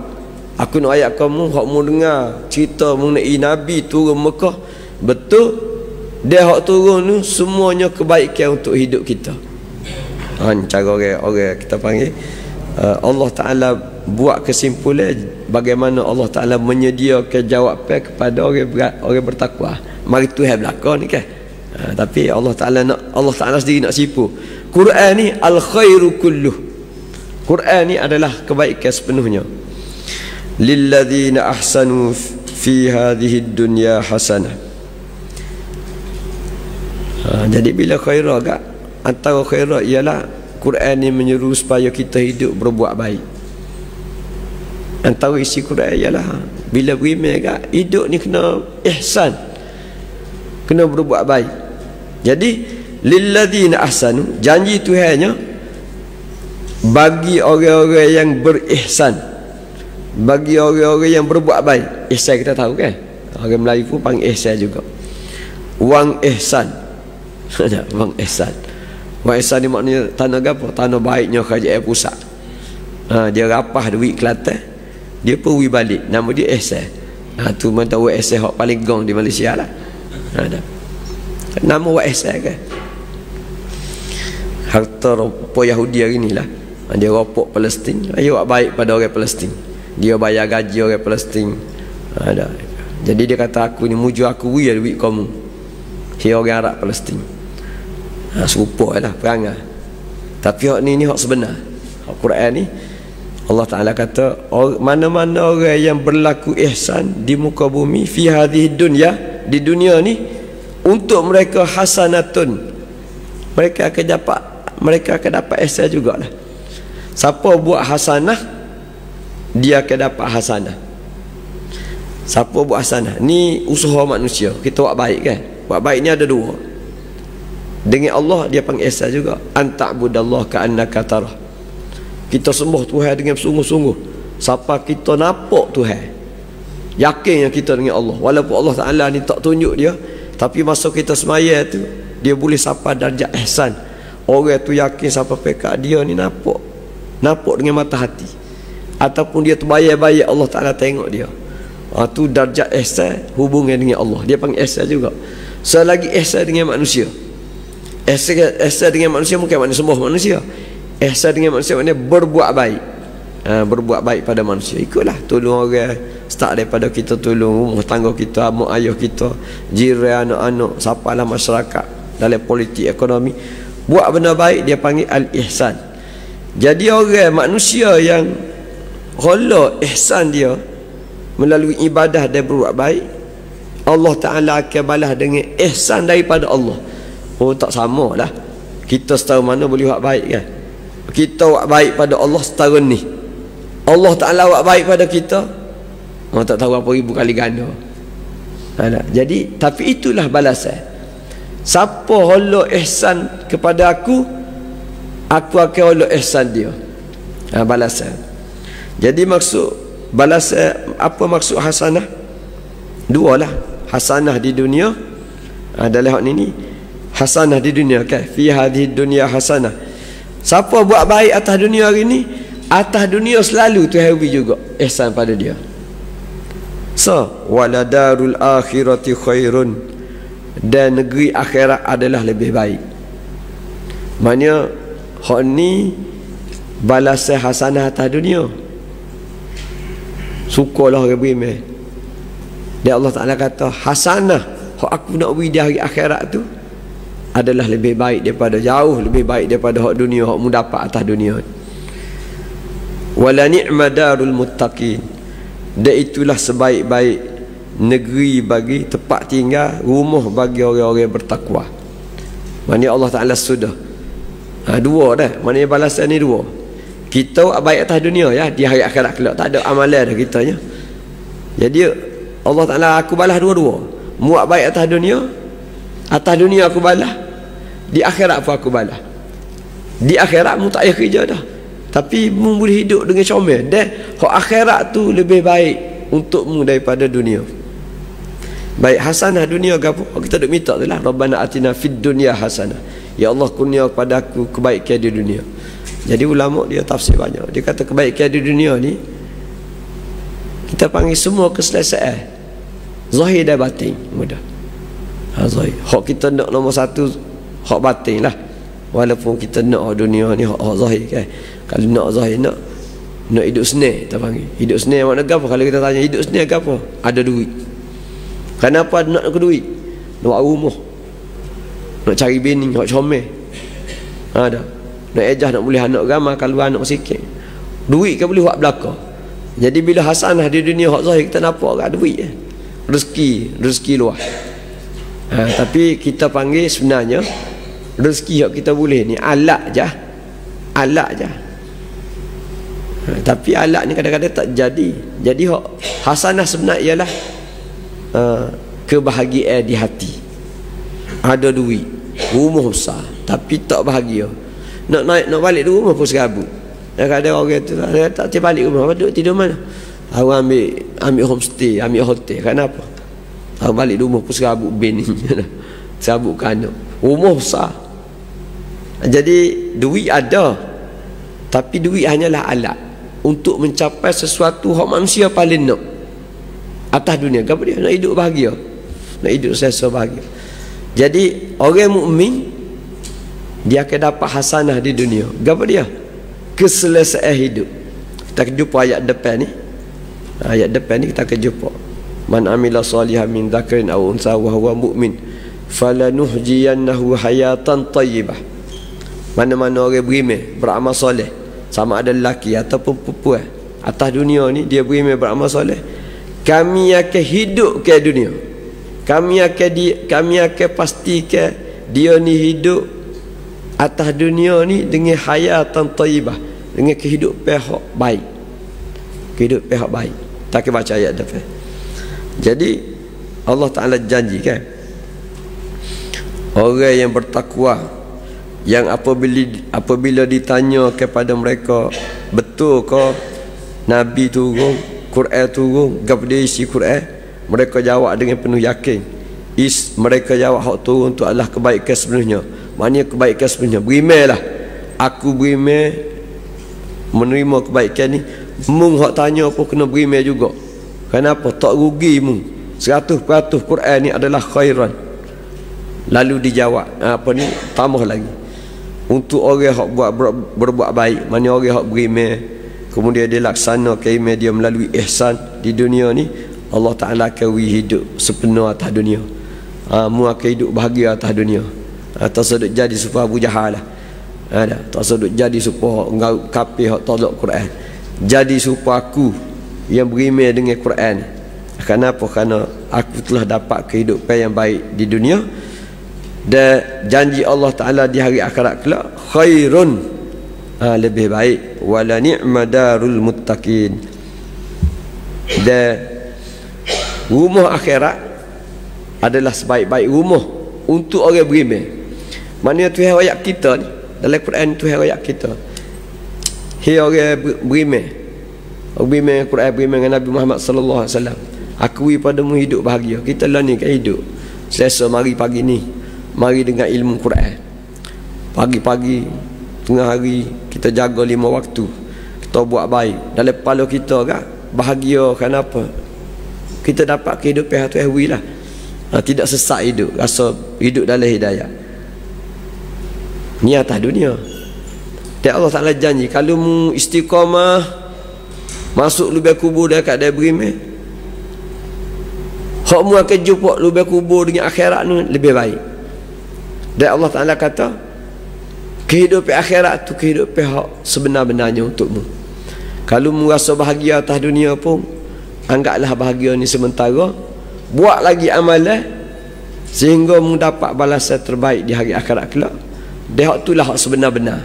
Aku nak ayat kamu, hak mu dengar cerita mengenai Nabi turun Mekah. Betul. Dia hak turun ni semuanya kebaikan untuk hidup kita. Cara orang kita panggil Allah Ta'ala buat kesimpulan bagaimana Allah Ta'ala menyediakan jawapan kepada orang bertakwa. Mari Tuhan belakang ni kan. Tapi Allah Ta'ala sendiri nak sipu. Quran ni al-khairu kulluh. Quran ni adalah kebaikan sepenuhnya. Lilladzina ahsanu fi hadhihi dunya hasanah. Jadi bila khairat agak, antara khairat ialah Quran ni menyuruh supaya kita hidup berbuat baik. Antara isi Quran ialah bila beriman agak, hidup ni kena ihsan, kena berbuat baik. Jadi lilladzina ahsanu, janji Tuhannya bagi orang-orang yang berihsan, bagi orang-orang yang berbuat baik. Ihsan kita tahu kan, orang Melayu pun panggil ihsan juga. Wang ihsan. Wang ihsan. Wang ihsan ni maknanya tanah apa? Tanah baiknya kerajaan pusat. Dia rapah duit Kelantan, dia pun balik. Nama dia ihsan. Tu mana tahu ihsan hak paling gong di Malaysia lah. Nama wang ihsan kan. Harta ropok Yahudi hari ni lah. Dia ropok Palestin. Dia buat baik pada orang Palestin. Dia bayar gaji orang Palestin. Jadi dia kata aku ni muju aku wui duit kamu. Dia orang Arab Palestin. Serupa lah perangai. Tapi hak ni hak sebenar. Hak Quran ni Allah Ta'ala kata mana-mana orang yang berlaku ihsan di muka bumi fi hadhihi dunya, di dunia ni, untuk mereka hasanatun, mereka akan dapat ihsan jugalah. Siapa buat hasanah, dia akan dapat hasanah. Siapa buat hasanah ni usaha manusia. Kita buat baik kan. Buat baik ni ada dua. Dengan Allah dia panggil ihsan juga. Anta'budallah ka'annaka tarah. Kita sembah Tuhan dengan sungguh-sungguh. Siapa kita nampak Tuhan, yakin yang kita dengan Allah. Walaupun Allah Ta'ala ni tak tunjuk dia, tapi masa kita semaya tu, dia boleh sapa darjat ihsan. Orang tu yakin siapa pekat dia ni nampak dengan mata hati, ataupun dia terbayar-bayar Allah Ta'ala tengok dia. Tu darjat ihsan, hubungan dengan Allah. Dia panggil ihsan juga. Selagi ihsan dengan manusia, ihsan dengan manusia bukan maknanya sembah manusia. Ihsan dengan manusia maknanya berbuat baik. Berbuat baik pada manusia. Ikutlah tolong orang. Start daripada kita tolong rumah tangga kita, mak ayah kita, jiran, anak-anak, siapalah masyarakat, dalam politik, ekonomi. Buat benda baik dia panggil al-ihsan. Jadi orang manusia yang ghala ihsan dia melalui ibadah dan berbuat baik, Allah Ta'ala akan balas dengan ihsan daripada Allah. Tak sama lah. Kita setahun mana boleh buat baik kan. Kita buat baik pada Allah setahun ni, Allah Ta'ala buat baik pada kita, tak tahu apa ribu kali ganda. Jadi tapi itulah balasan. Siapa holo ihsan kepada aku akan holo ihsan dia. Balasan. Jadi maksud balasan, apa maksud hasanah? Dua lah. Hasanah di dunia adalah hak ni hasanah di dunia kan. Fi hadhihi dunya hasanah. Siapa buat baik atas dunia hari ni, atas dunia selalu Tuhan beri juga ihsan pada dia. So waladarul akhirati khairun, dan negeri akhirat adalah lebih baik. Maknanya hak ni balasan hasanah atas dunia. Sukalah orang beriman. Dia Allah Ta'ala kata hasanah hak aku nak beri di hari akhirat tu adalah lebih baik daripada, jauh lebih baik daripada hak dunia, hak mu dapat atas dunia. Wala ni'ma darul muttaqin, dan itulah sebaik-baik negeri bagi tempat tinggal, rumah bagi orang-orang bertakwa. Maknanya Allah Ta'ala sudah dua dah, maknanya balasan ni dua. Kita baik atas dunia ya, di hari akhirat kelak tak ada amalan dah kitanya. Jadi Allah Ta'ala aku balas dua-dua. Muak baik atas dunia aku balas, di akhirat pun aku balas. Di akhirat mu tak payah kerja dah, tapi mu boleh hidup dengan comel. Dan hak akhirat tu lebih baik untukmu daripada dunia. Baik hasanah dunia ke apa, kita duk minta tu lah, Rabbana atina fid dunya hasanah, ya Allah kurnia kepada aku kebaikan di dunia. Jadi ulama dia tafsir banyak. Dia kata kebaikan di dunia ni kita panggil semua keselesaan, zahir dan batin. Mudah. Zahir. Hak kita nak nombor satu hak batin lah. Walaupun kita nak dunia ni hak zahir kan. Kalau nak zahir, nak hidup senang, kita panggil hidup senang makna apa? Kalau kita tanya hidup senang ke apa? Ada duit. Kenapa nak ke duit? Nak buat rumah, nak cari bini, nak comel, ada nak ejah, nak boleh anak ramai, kalau anak sikit duit kan boleh buat belakang. Jadi bila hasanah di dunia hak zahir kita nampak ada duit, rezeki luas. Tapi kita panggil sebenarnya rezeki yang kita boleh ni alat je. Tapi alat ni kadang-kadang tak jadi. Jadi hasanah sebenar ialah kebahagiaan di hati. Ada duit, rumah besar, tapi tak bahagia. Nak balik rumah pun serabut. Kadang-kadang orang tu tak balik rumah, duduk tidur mana? Orang ambil homestay, ambil hotel. Kenapa? Orang balik rumah pun serabut bini, serabut anak. Rumah besar. Jadi duit ada, tapi duit hanyalah alat untuk mencapai sesuatu hak manusia paling nak atas dunia. Apa dia? Nak hidup bahagia, nak hidup selesa bahagia. Jadi orang mukmin dia akan dapat hasanah di dunia. Apa dia? Keselesaan hidup. Kita akan jumpa ayat depan ni. Ayat depan ni kita akan jumpa. Man amila salihan min dzakarin aw unsa wa huwa mu'min falanuhjiyannahu hayatan thayyibah. Mana-mana orang beriman beramal soleh, sama ada lelaki ataupun perempuan atas dunia ni, dia beriman beramal soleh, kami akan hidup ke dunia. Kami akan pastikan dia ni hidup atas dunia ni dengan hayatan thayyibah, dengan kehidupan hak baik. Kehidupan hak baik. Tak akan baca ayat depan. Jadi Allah Ta'ala janji kan, orang yang bertakwa, yang apabila ditanya kepada mereka betul ke Nabi turun, Quran turun, kepada isi Quran, mereka jawab dengan penuh yakin. Mereka jawab hak turun itu adalah kebaikan sepenuhnya. Maknanya kebaikan sepenuhnya. Berimanlah, aku beriman menerima kebaikan ni. Mung hak tanya pun kena beriman juga. Kenapa? Tak rugi mung. 100% Quran ni adalah khairan. Lalu dijawab apa ni, tambah lagi untuk orang hak berbuat baik. Mana orang hak beriman kemudian dia laksana keiman dia melalui ihsan di dunia ni, Allah Ta'ala akan hidup sepenuh atas dunia. Mu akan hidup bahagia atas dunia. Tak sedut jadi supaya Abu Jahal lah. Tak sedut jadi supaya engkau kafir hak tolak Quran. Jadi supaya aku yang beriman dengan Quran. Kenapa? Kerana aku telah dapat kehidupan yang baik di dunia, dan janji Allah Ta'ala di hari akhirat kelak khairun, lebih baik. Wala ni'ma darul muttaqin, dan rumah akhirat adalah sebaik-baik rumah untuk orang beriman. Mana Tuhan ayat kita ni dalam Quran, Tuhan ayat kita, hei orang beriman, beriman Quran, beriman dengan Nabi Muhammad sallallahu alaihi wasallam, akui padamu hidup bahagia. Kita lah ni kan hidup selesa. Mari pagi ni, mari dengan ilmu Quran. Pagi-pagi, tengah hari, kita jaga 5 waktu. Kita buat baik dalam kepala kita kan, bahagia. Kenapa? Kita dapat kehidupan yang Tuhan beri lah. Tidak sesak hidup, rasa hidup dalam hidayah. Ni atas dunia. Dan Allah Ta'ala janji, kalau mu istiqamah masuk lubang kubur dekat dia beriman, Hak mu akan jumpa lubang kubur dengan akhirat ni lebih baik. Dan Allah Ta'ala kata kehidupan akhirat tu kehidupan hak sebenar-benarnya untukmu. Kalau mu rasa bahagia atas dunia pun, anggaplah bahagia ni sementara. Buat lagi amalan sehingga mu dapat balasan terbaik di hari akhirat kelak. Dan hak itulah hak sebenar-benar.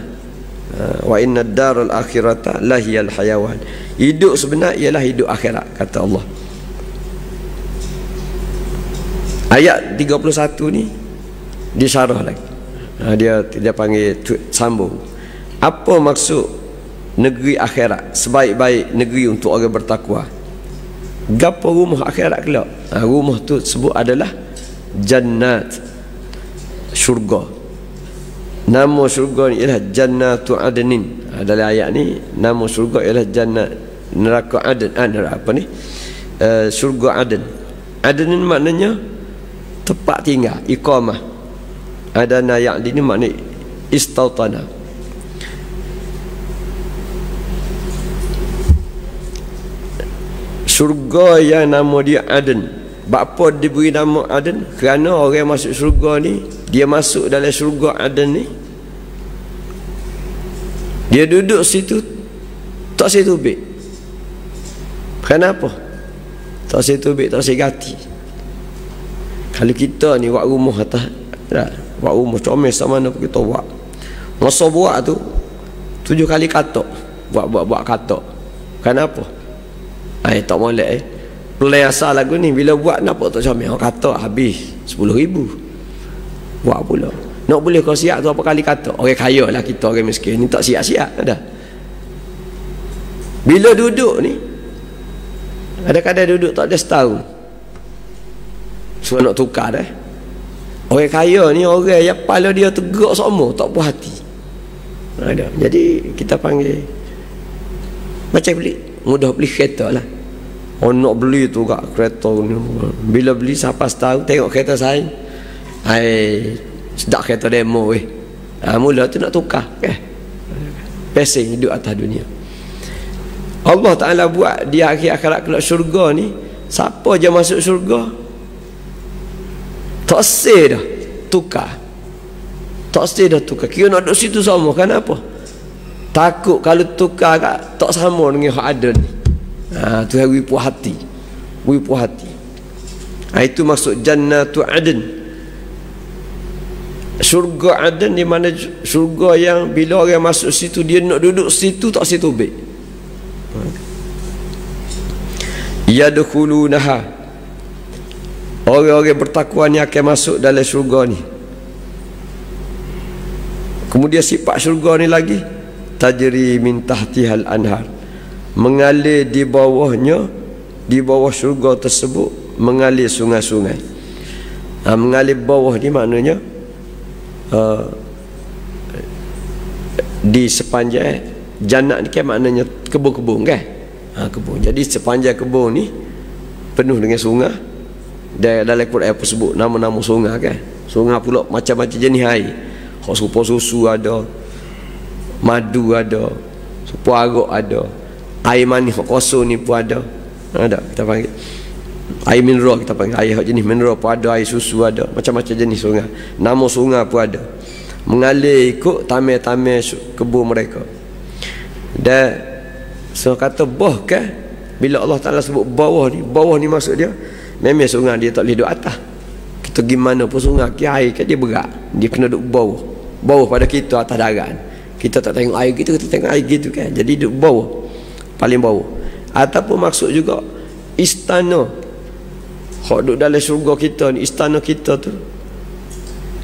Wa inna ad-daral akhirata lahiyal hayawan. Hidup sebenar ialah hidup akhirat, kata Allah. Ayat 31 ni disyarah lagi. Dia panggil sambung. Apa maksud negeri akhirat, sebaik-baik negeri untuk orang bertakwa? Gapo rumah akhirat kelak? Rumah tu sebut adalah jannat, syurga. Nama syurga ni ialah Jannatu Adnin. Dalam ayat ni nama syurga ialah jannat, neraka Aden. Apa ni? Syurga Aden. Aden ni maknanya tempat tinggal, iqamah. Adana ya'di ni makna istautana. Syurga yang nama dia Aden. Bapa diberi nama Aden kerana orang yang masuk syurga ni, dia masuk dalam syurga Aden ni, dia duduk situ tak setubik. Kenapa? Tak setubik, tak segati. Kalau kita ni buat rumah atas, buat rumah comel sama mana pun kita buat. Masa buat tu 7 kali katok. Buat katok. Kenapa? Tak molek Plan asal lagu ni bila buat nampak tak comel. Katok habis 10,000. Buat pula. Nak boleh kau siap tu apa kali katok. Orang kaya lah kita, orang miskin ni tak siap-siap dah. Bila duduk ni, kadang-kadang duduk tak ada setahun. So nak tukar dah. Orang kaya ni orang yang kepala dia tegak semua, tak puas hati. Ada. Jadi kita panggil macam beli, mudah beli kereta lah. Orang nak beli tu kat kereta ni. Bila beli siapa setahun tengok kereta saya. Sedap kereta demo weh. Mula tu nak tukar kan. Pesing hidup atas dunia. Allah Ta'ala buat di akhir akhirat kelak syurga ni, siapa je masuk syurga tak sih dah tukar. Tak sih dah tukar. Kira nak duduk situ sama. Kenapa? Takut kalau tukar kat, tak sama dengan hak ada ni. Tu hari puas hati. Puas hati. Itu maksud Jannatu Aden. Syurga Aden di mana syurga yang bila orang masuk situ dia nak duduk situ tak situ baik. Yadkhulunaha. Orang-orang bertakwa ni akan masuk dalam syurga ni. Kemudian sifat syurga ni lagi, tajri min tahtihal anhar, mengalir di bawahnya, di bawah syurga tersebut mengalir sungai-sungai. Mengalir bawah ni maknanya di sepanjang jannat ni kan maknanya kebun-kebun kan. Kebun. Jadi sepanjang kebun ni penuh dengan sungai. Dan dalam Quran apa sebut nama-nama sungai kan. Sungai pula macam-macam jenis air. Hak serupa susu ada, madu ada, serupa arak ada, air manis hak kosong ni pun ada. Ada kita panggil air mineral, kita panggil air hak jenis mineral pun ada, air susu ada, macam-macam jenis sungai. Nama sungai pun ada. Mengalir ikut tamai-tamai kebun mereka. Dan so kata bawah kan, bila Allah Ta'ala sebut bawah ni maksud dia memang sungai dia tak boleh duduk atas. Kita pergi mana pun sungai air kan dia berat, dia kena duduk bawah pada kita atas darat. Kita tak tengok air gitu, kita tengok air gitu kan. Jadi duduk bawah, paling bawah. Ataupun maksud juga istana hak duduk dalam syurga kita ni, istana kita tu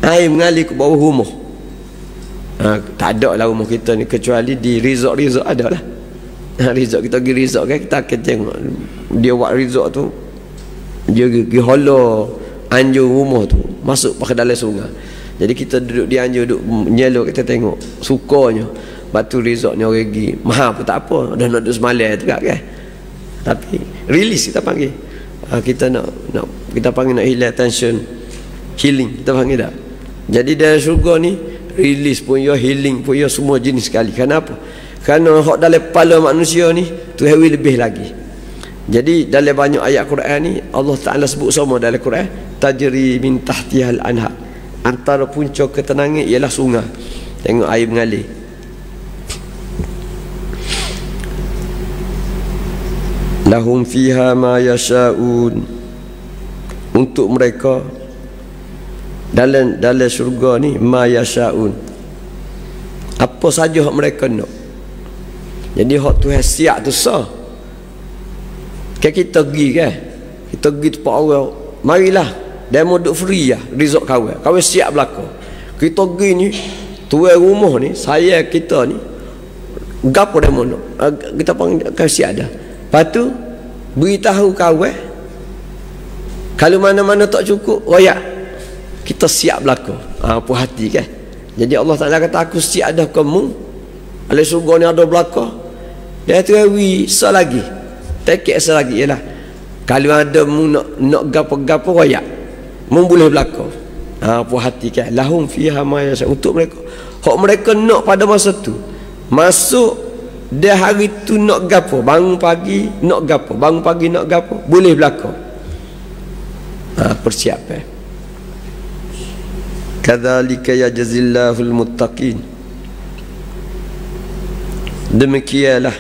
air mengalir ke bawah rumah. Tak ada lah rumah kita ni kecuali di resort ada lah. Resort kita pergi resort kan, kita akan tengok dia buat resort tu, dia pergi hollow anjur rumah tu masuk pakai dalam sungai. Jadi kita duduk di anjur, duduk nyelok, kita tengok sukanya batu resort ni orang pergi mahal pun tak apa, dah nak duduk semalam tu kan. Tapi release kita panggil, kita nak kita panggil nak hilang tension, healing kita panggil tak. Jadi dalam syurga ni release pun ya, healing pun ya, semua jenis sekali. Kenapa? Kerana hak dalam kepala manusia ni tu heavy lebih lagi. Jadi dalam banyak ayat Quran ni Allah Ta'ala sebut semua dalam Quran, tajri min tahtihal anhar, antara punca ketenangan ialah sungai. Tengok air mengalir. Lahum fiha ma yasha'un, untuk mereka dalam syurga ni ma yasha'un, apa saja hak mereka nak. Jadi hak Tuhan siap tu sah. Kan kita pergi kan, kita pergi tempat orang, marilah demo duk free lah, resort kawan siap belakang. Kita pergi ni tuan rumah ni, saya kita ni gapo demo nak, kita panggil kau siap dah. Lepas tu beritahu kawan, kalau mana-mana tak cukup royak, kita siap belakang. Puas hati kan. Jadi Allah Ta'ala kata, aku siap dah kamu, ala surga ni ada belakang. Dia tu hawi sa lagi, tekek sa lagi ialah kalau ada mu nak gapo-gapo royak, mu boleh belakang. Puas hati kan. Lahum fiha ma yasha, untuk mereka hak mereka nak pada masa tu. Masuk dia hari tu nak gapo, bangun pagi nak gapo, bangun pagi nak gapo, boleh belakang. Persiapan. Kadzalika yajzillahul muttaqin, demikianlah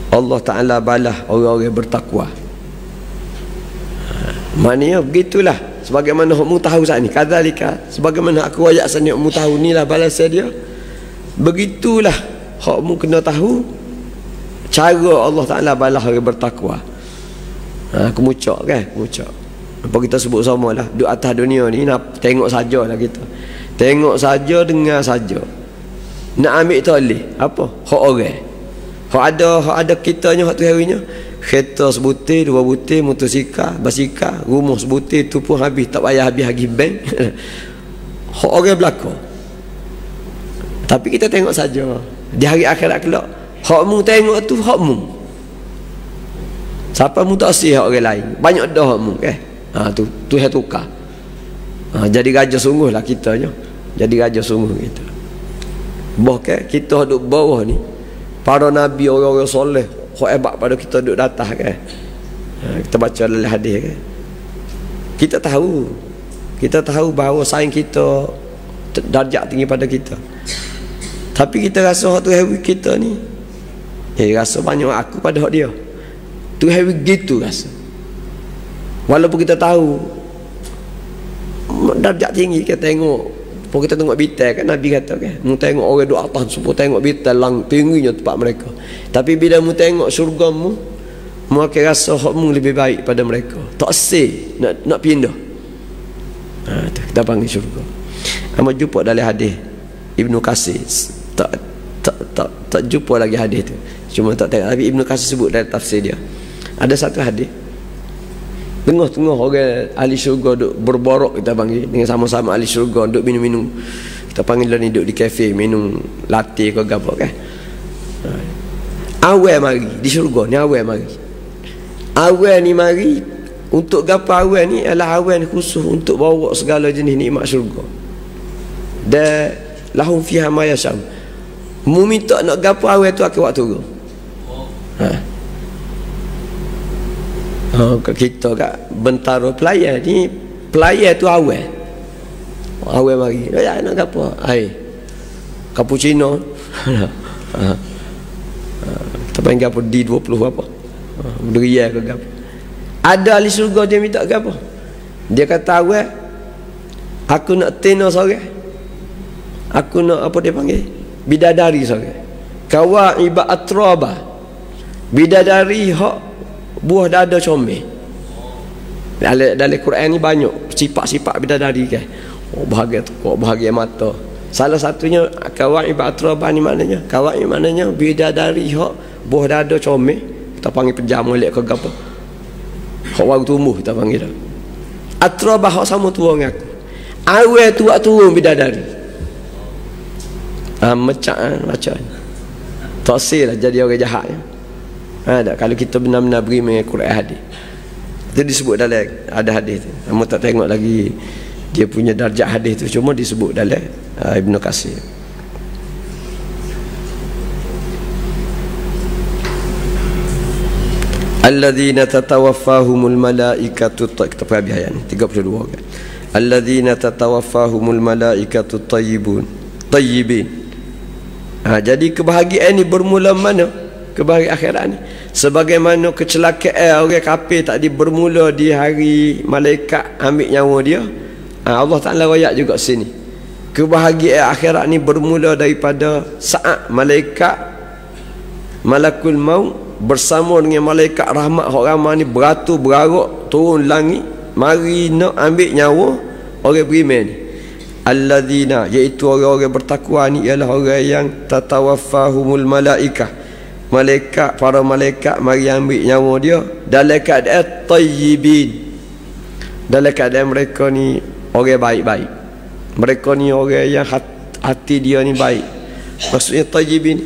Allah Ta'ala balas orang-orang bertakwa. Maknanya begitulah, sebagaimana hukmu tahu saat ni, kadzalika, sebagaimana aku ayat saat ni hukmu tahu, inilah balasan dia. Begitulah hukmu kena tahu cara Allah Ta'ala balas orang bertakwa. Kemucak kan, kemucak. Apa kita sebut sama lah, duduk atas dunia ni nak tengok sajalah kita, tengok saja, dengar saja, nak ambil tak boleh. Apa hak orang, hak ada kitanya, hak tu harinya, kereta sebutir, 2 butir, motosikal, basikal, rumah sebutir tu pun habis, tak payah habis lagi bank. Hak orang belakang. Tapi kita tengok saja di hari akhirat kelak, hakmu tengok tu hakmu. Siapa mu tak sih hak orang lain, banyak dah hakmu kan. Tu Tuhan tukar. Jadi raja sungguh lah kitanya, jadi raja sungguh kita. Bahkan kita duduk bawah ni, para nabi, orang-orang soleh, hak hebat pada kita duduk atas kan. Kita baca dalam hadis kan, kita tahu bahawa saing kita darjat tinggi pada kita. Tapi kita rasa hak tu heavy kita ni, rasa banyak aku pada hak dia. Tu heavy gitu rasa. Walaupun kita tahu darjat tinggi, kita tengok bitai kan, Nabi kata kan, mu tengok orang duduk atas semua, tengok bitai lang tingginya tempat mereka. Tapi bila mu tengok syurga mu akan rasa hakmu lebih baik pada mereka, tak say nak pindah. Tu kita panggil syurga. Amat jumpa dalam hadis Ibnu Katsir, tak jumpa lagi hadis tu, cuma tak tengok. Tapi Ibnu Katsir sebut dalam tafsir dia, ada satu hadis, tengah-tengah orang ahli syurga duk berborok, kita panggil, dengan sama-sama ahli syurga duk minum-minum, kita panggil lah ni duk di kafe minum latte ke apa kan. Awal mari di syurga ni, awal ni mari untuk gapo? Awal ni adalah awal khusus untuk bawa segala jenis nikmat syurga. Dan lahum fiha ma yasham, mu minta nak gapo awal tu akan waktu turun. Kita kat bentara pelayan ni, pelayan tu awal mari, ya nak apa air cappuccino, kita panggil apa D20 apa, berian ke apa. Ada ahli syurga dia minta ke apa, dia kata awal aku nak tena seorang, aku nak apa dia panggil, bidadari seorang, kawaiba atraba, bidadari hak buah dada comel. Dalam Quran ni banyak sifat-sifat bidadari kan. Bahagia tekuk, bahagia mata. Salah satunya kawaib atraba ni maknanya, kawaib maknanya bidadari hak buah dada comel, kita panggil pejam molek ke apa, hak baru tumbuh kita panggil dah. Atraba hak sama tua dengan aku, awal tu waktu turun bidadari. Macam tak sih lah jadi orang jahat ya. Kalau kita benar-benar beri mengenai Quran hadis, itu disebut dalam ada hadis tu. Kamu tak tengok lagi dia punya darjat hadis tu, cuma disebut dalam Ibnu Katsir. alladzina tatawaffahumul malaikatu, kita perhati ayat ni 32 kan. Alladzina tatawaffahumul malaikatu tayyibin. Jadi kebahagiaan ni bermula mana? Kebahagiaan akhirat ni sebagaimana kecelakaan orang kafir tadi bermula di hari malaikat ambil nyawa dia. Allah Ta'ala royak juga sini. Kebahagiaan akhirat ni bermula daripada saat malakul maut bersama dengan malaikat rahmat hak ramai ni beratur berarak turun langit mari nak ambil nyawa orang beriman ni. Alladzina, iaitu orang-orang bertakwa ni ialah orang yang tatawaffahumul malaikah, para malaikat mari ambil nyawa dia dalam keadaan tayyibin, dalam keadaan mereka ni orang baik-baik, mereka ni orang yang hati dia ni baik. Maksudnya tayyibin,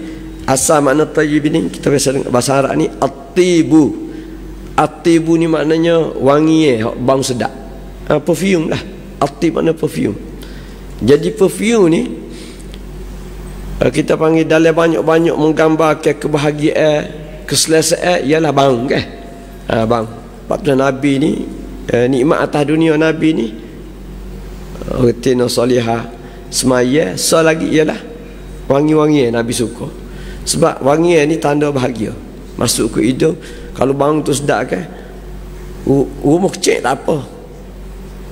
asal makna tayyibin ni kita biasa dengar bahasa Arab ni at-tibu. At-tibu ni maknanya wangi, bau sedap, perfume lah. At-tib makna perfume. Jadi perfume ni kita panggil dalam banyak-banyak menggambarkan kebahagiaan, keselesaan ialah bang kan. Bang. Sebab tu Nabi ni nikmat atas dunia Nabi ni rutin solihah semaya lagi ialah wangi-wangi Nabi suka. Sebab wangi ni tanda bahagia. Masuk ke hidung kalau bang tu sedap kan. Rumah kecil tak apa.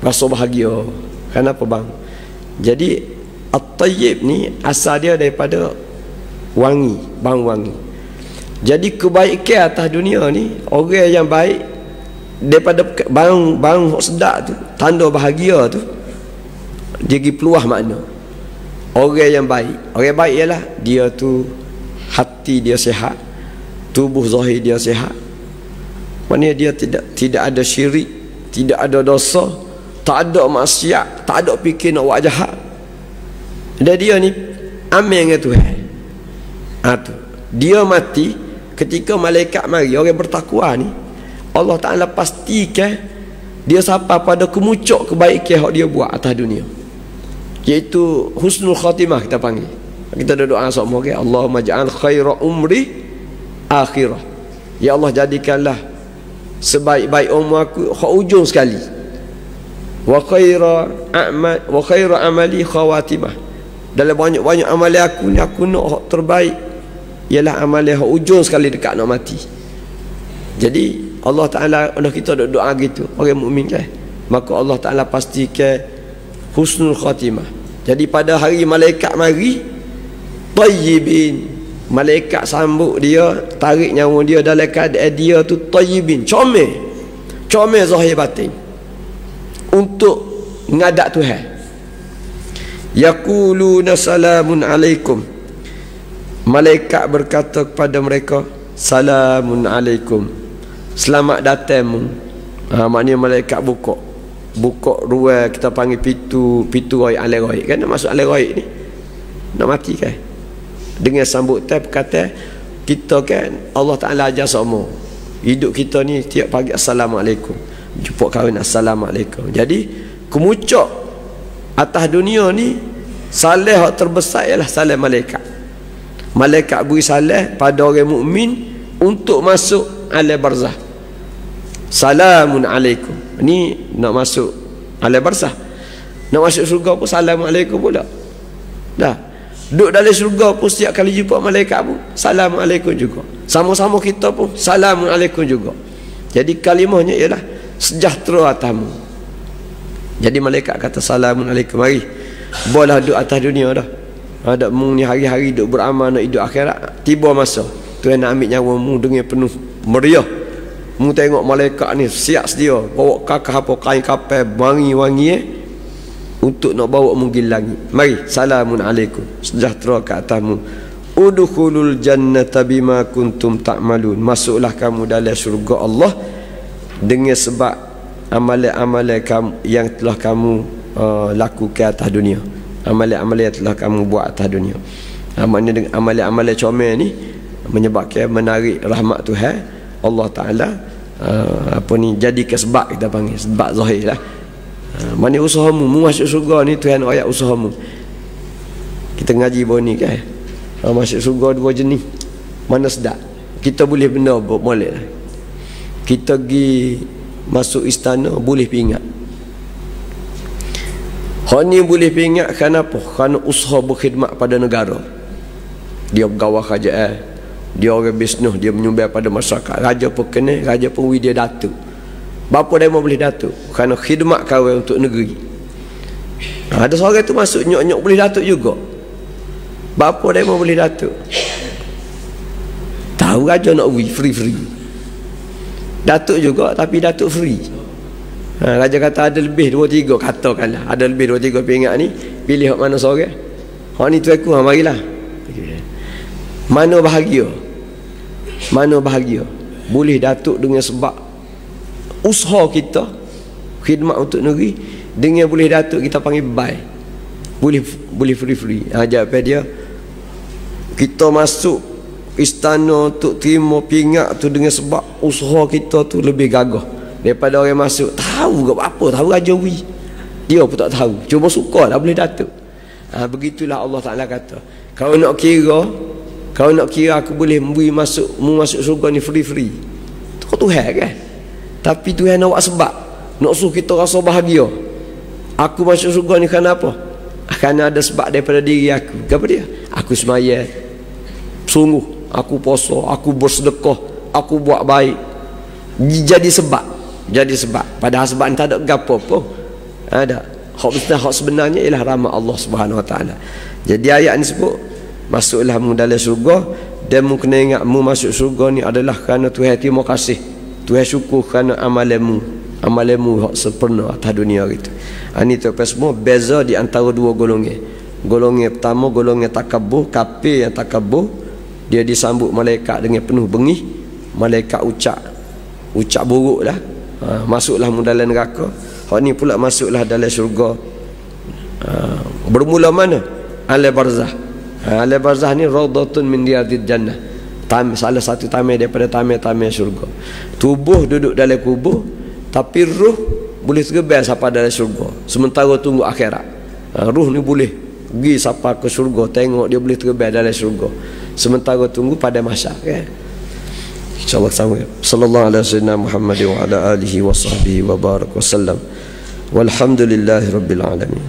Rasa bahagia. Kenapa bang? Jadi at-tayyib ni asal dia daripada wangi, bang wangi. Jadi kebaikan atas dunia ni orang yang baik daripada bang sedap tu, tanda bahagia tu jadi peluah makna. Orang yang baik, orang baik ialah dia tu hati dia sihat, tubuh zahir dia sihat. Maknanya dia tidak ada syirik, tidak ada dosa, tak ada maksiat, tak ada fikir nak buat jahat. Dan dia ni amin dengan Tuhan. Tu. Dia mati ketika malaikat mari, orang bertakwa ni Allah Ta'ala pastikan dia sampai pada kemuncak kebaikan yang dia buat atas dunia, iaitu husnul khatimah kita panggil. Kita doa sama okay? Allahumma ja'al khaira umri akhirah. Ya Allah, jadikanlah sebaik-baik umur aku hak ujung sekali. Wa khaira amali khawatimah. Dalam banyak-banyak amalan aku ni, aku nak hak terbaik ialah amalan hak ujung sekali dekat nak mati. Jadi Allah Ta'ala kalau kita doa gitu orang mukmin kan, maka Allah Ta'ala pastikan husnul khatimah. Jadi pada hari malaikat mari tayyibin, malaikat sambut dia, tarik nyawa dia dalam keadaan dia tu tayyibin, comel zahir batin untuk menghadap Tuhan. Yaquluna salamun alaikum, malaikat berkata kepada mereka salamun alaikum, selamat datangmu. Maknanya malaikat buka ruang, kita panggil pintu ghaib, alam ghaib kan, nak masuk alam ghaib ni nak mati kan, dengan sambutan kata kita kan Allah Ta'ala ajar semua hidup kita ni tiap pagi assalamualaikum, jumpa kawan assalamualaikum. Jadi kemuncak atas dunia ni salah hak terbesar ialah salah malaikat. Malaikat beri salah pada orang mukmin untuk masuk alam barzah. Salamun alaikum. Ni nak masuk alam barzah. Nak masuk syurga pun assalamualaikum pula. Dah. Duduk dalam syurga pun setiap kali jumpa malaikat pun assalamualaikum juga. Sama-sama kita pun assalamualaikum juga. Jadi kalimahnya ialah sejahtera atasmu. Jadi malaikat kata assalamualaikum, mari boleh duduk atas dunia dah. Ada mu ni hari-hari duduk beramal nak hidup akhirat, tiba masa Tuhan nak ambil nyawa mu dengan penuh meriah. Mu tengok malaikat ni siap sedia bawa kakak apa kain kapal wangi-wangi untuk nak bawa mu pergi langit. Mari salamun alaikum, sejahtera ke atasmu. Udkhulul jannata bima kuntum ta'malun, masuklah kamu dalam syurga Allah dengan sebab amalan-amalan kamu yang telah kamu lakukan atas dunia, amalan-amalan yang telah kamu buat atas dunia. Maknanya dengan amalan-amalan comel ni menyebabkan menarik rahmat Tuhan Allah Ta'ala jadi ke sebab, kita panggil sebab zahir lah. Mana usahamu masuk surga ni, Tuhan ayat usahamu. Kita ngaji bawah ni kan, masuk surga dua jenis, mana sedap kita boleh benda boleh lah. kita pergi masuk istana boleh pingat. Hak ni boleh pingat kenapa? Kerana usaha berkhidmat pada negara. Dia pegawai kerajaan, dia orang bisnes, dia menyumbang pada masyarakat. Raja pun kena, raja pun dia datuk. Bapa dia boleh datuk kerana khidmat kawan untuk negeri. Ada seorang tu masuk nyok-nyok boleh datuk juga. Bapa dia boleh datuk. Tahu raja nak free. Datuk juga tapi datuk free. Raja kata ada lebih 2-3, katakanlah ada lebih 2-3 pingat ni, pilih hak mana seorang. Hak ni tu aku, marilah. Mana bahagia? Mana bahagia? Boleh datuk dengan sebab usaha kita khidmat untuk negeri, dengan boleh datuk kita panggil buy. Boleh free. Jawapan dia, kita masuk istana untuk terima pingat tu dengan sebab usaha kita tu lebih gagah daripada orang masuk tahu ke apa, tahu raja wi. Dia pun tak tahu, cuma suka lah boleh datuk. Begitulah Allah Ta'ala kata, kau nak kira aku boleh mu masuk surga ni free. Tu Tuhan kan. Tapi Tuhan nak buat sebab nak suruh kita rasa bahagia. Aku masuk surga ni kerana apa? Kerana ada sebab daripada diri aku. Apa dia? Aku semaya sungguh, aku puasa, aku bersedekah, aku buat baik. Jadi sebab. Padahal sebab ni tak ada gapo pun. Ada. Hak sebenarnya ialah rahmat Allah Subhanahu Wa Taala. Jadi ayat ni sebut, masuklah mu dalam surga, dan mu kena ingat mu masuk surga ni adalah kerana Tuhan terima kasih. Tuhan syukur kerana amalanmu hak sempurna atas dunia gitu. Ini tu semua beza di antara dua golongan. Golongan pertama, golongan takabur, kafir yang takabur, dia disambut malaikat dengan penuh bengih. Malaikat ucap buruk lah. Masuklah mu dalam neraka. Hak ni pula masuklah dalam syurga. Bermula mana? Alam barzah. Alam barzah ni rawdatun min riyadil jannah. Salah satu taman daripada taman-taman syurga. Tubuh duduk dalam kubur, tapi ruh boleh tergebel sampai dalam syurga. Sementara tunggu akhirat. Ruh ni boleh pergi sampai ke syurga, tengok dia boleh tergebel dalam syurga. Sementara tunggu pada masa kan. InsyaAllah sama. Sallallahu alaihi wasallam Muhammad wa ala alihi wa sahbihi wa barak wa sallam. Walhamdulillahi rabbil alamin.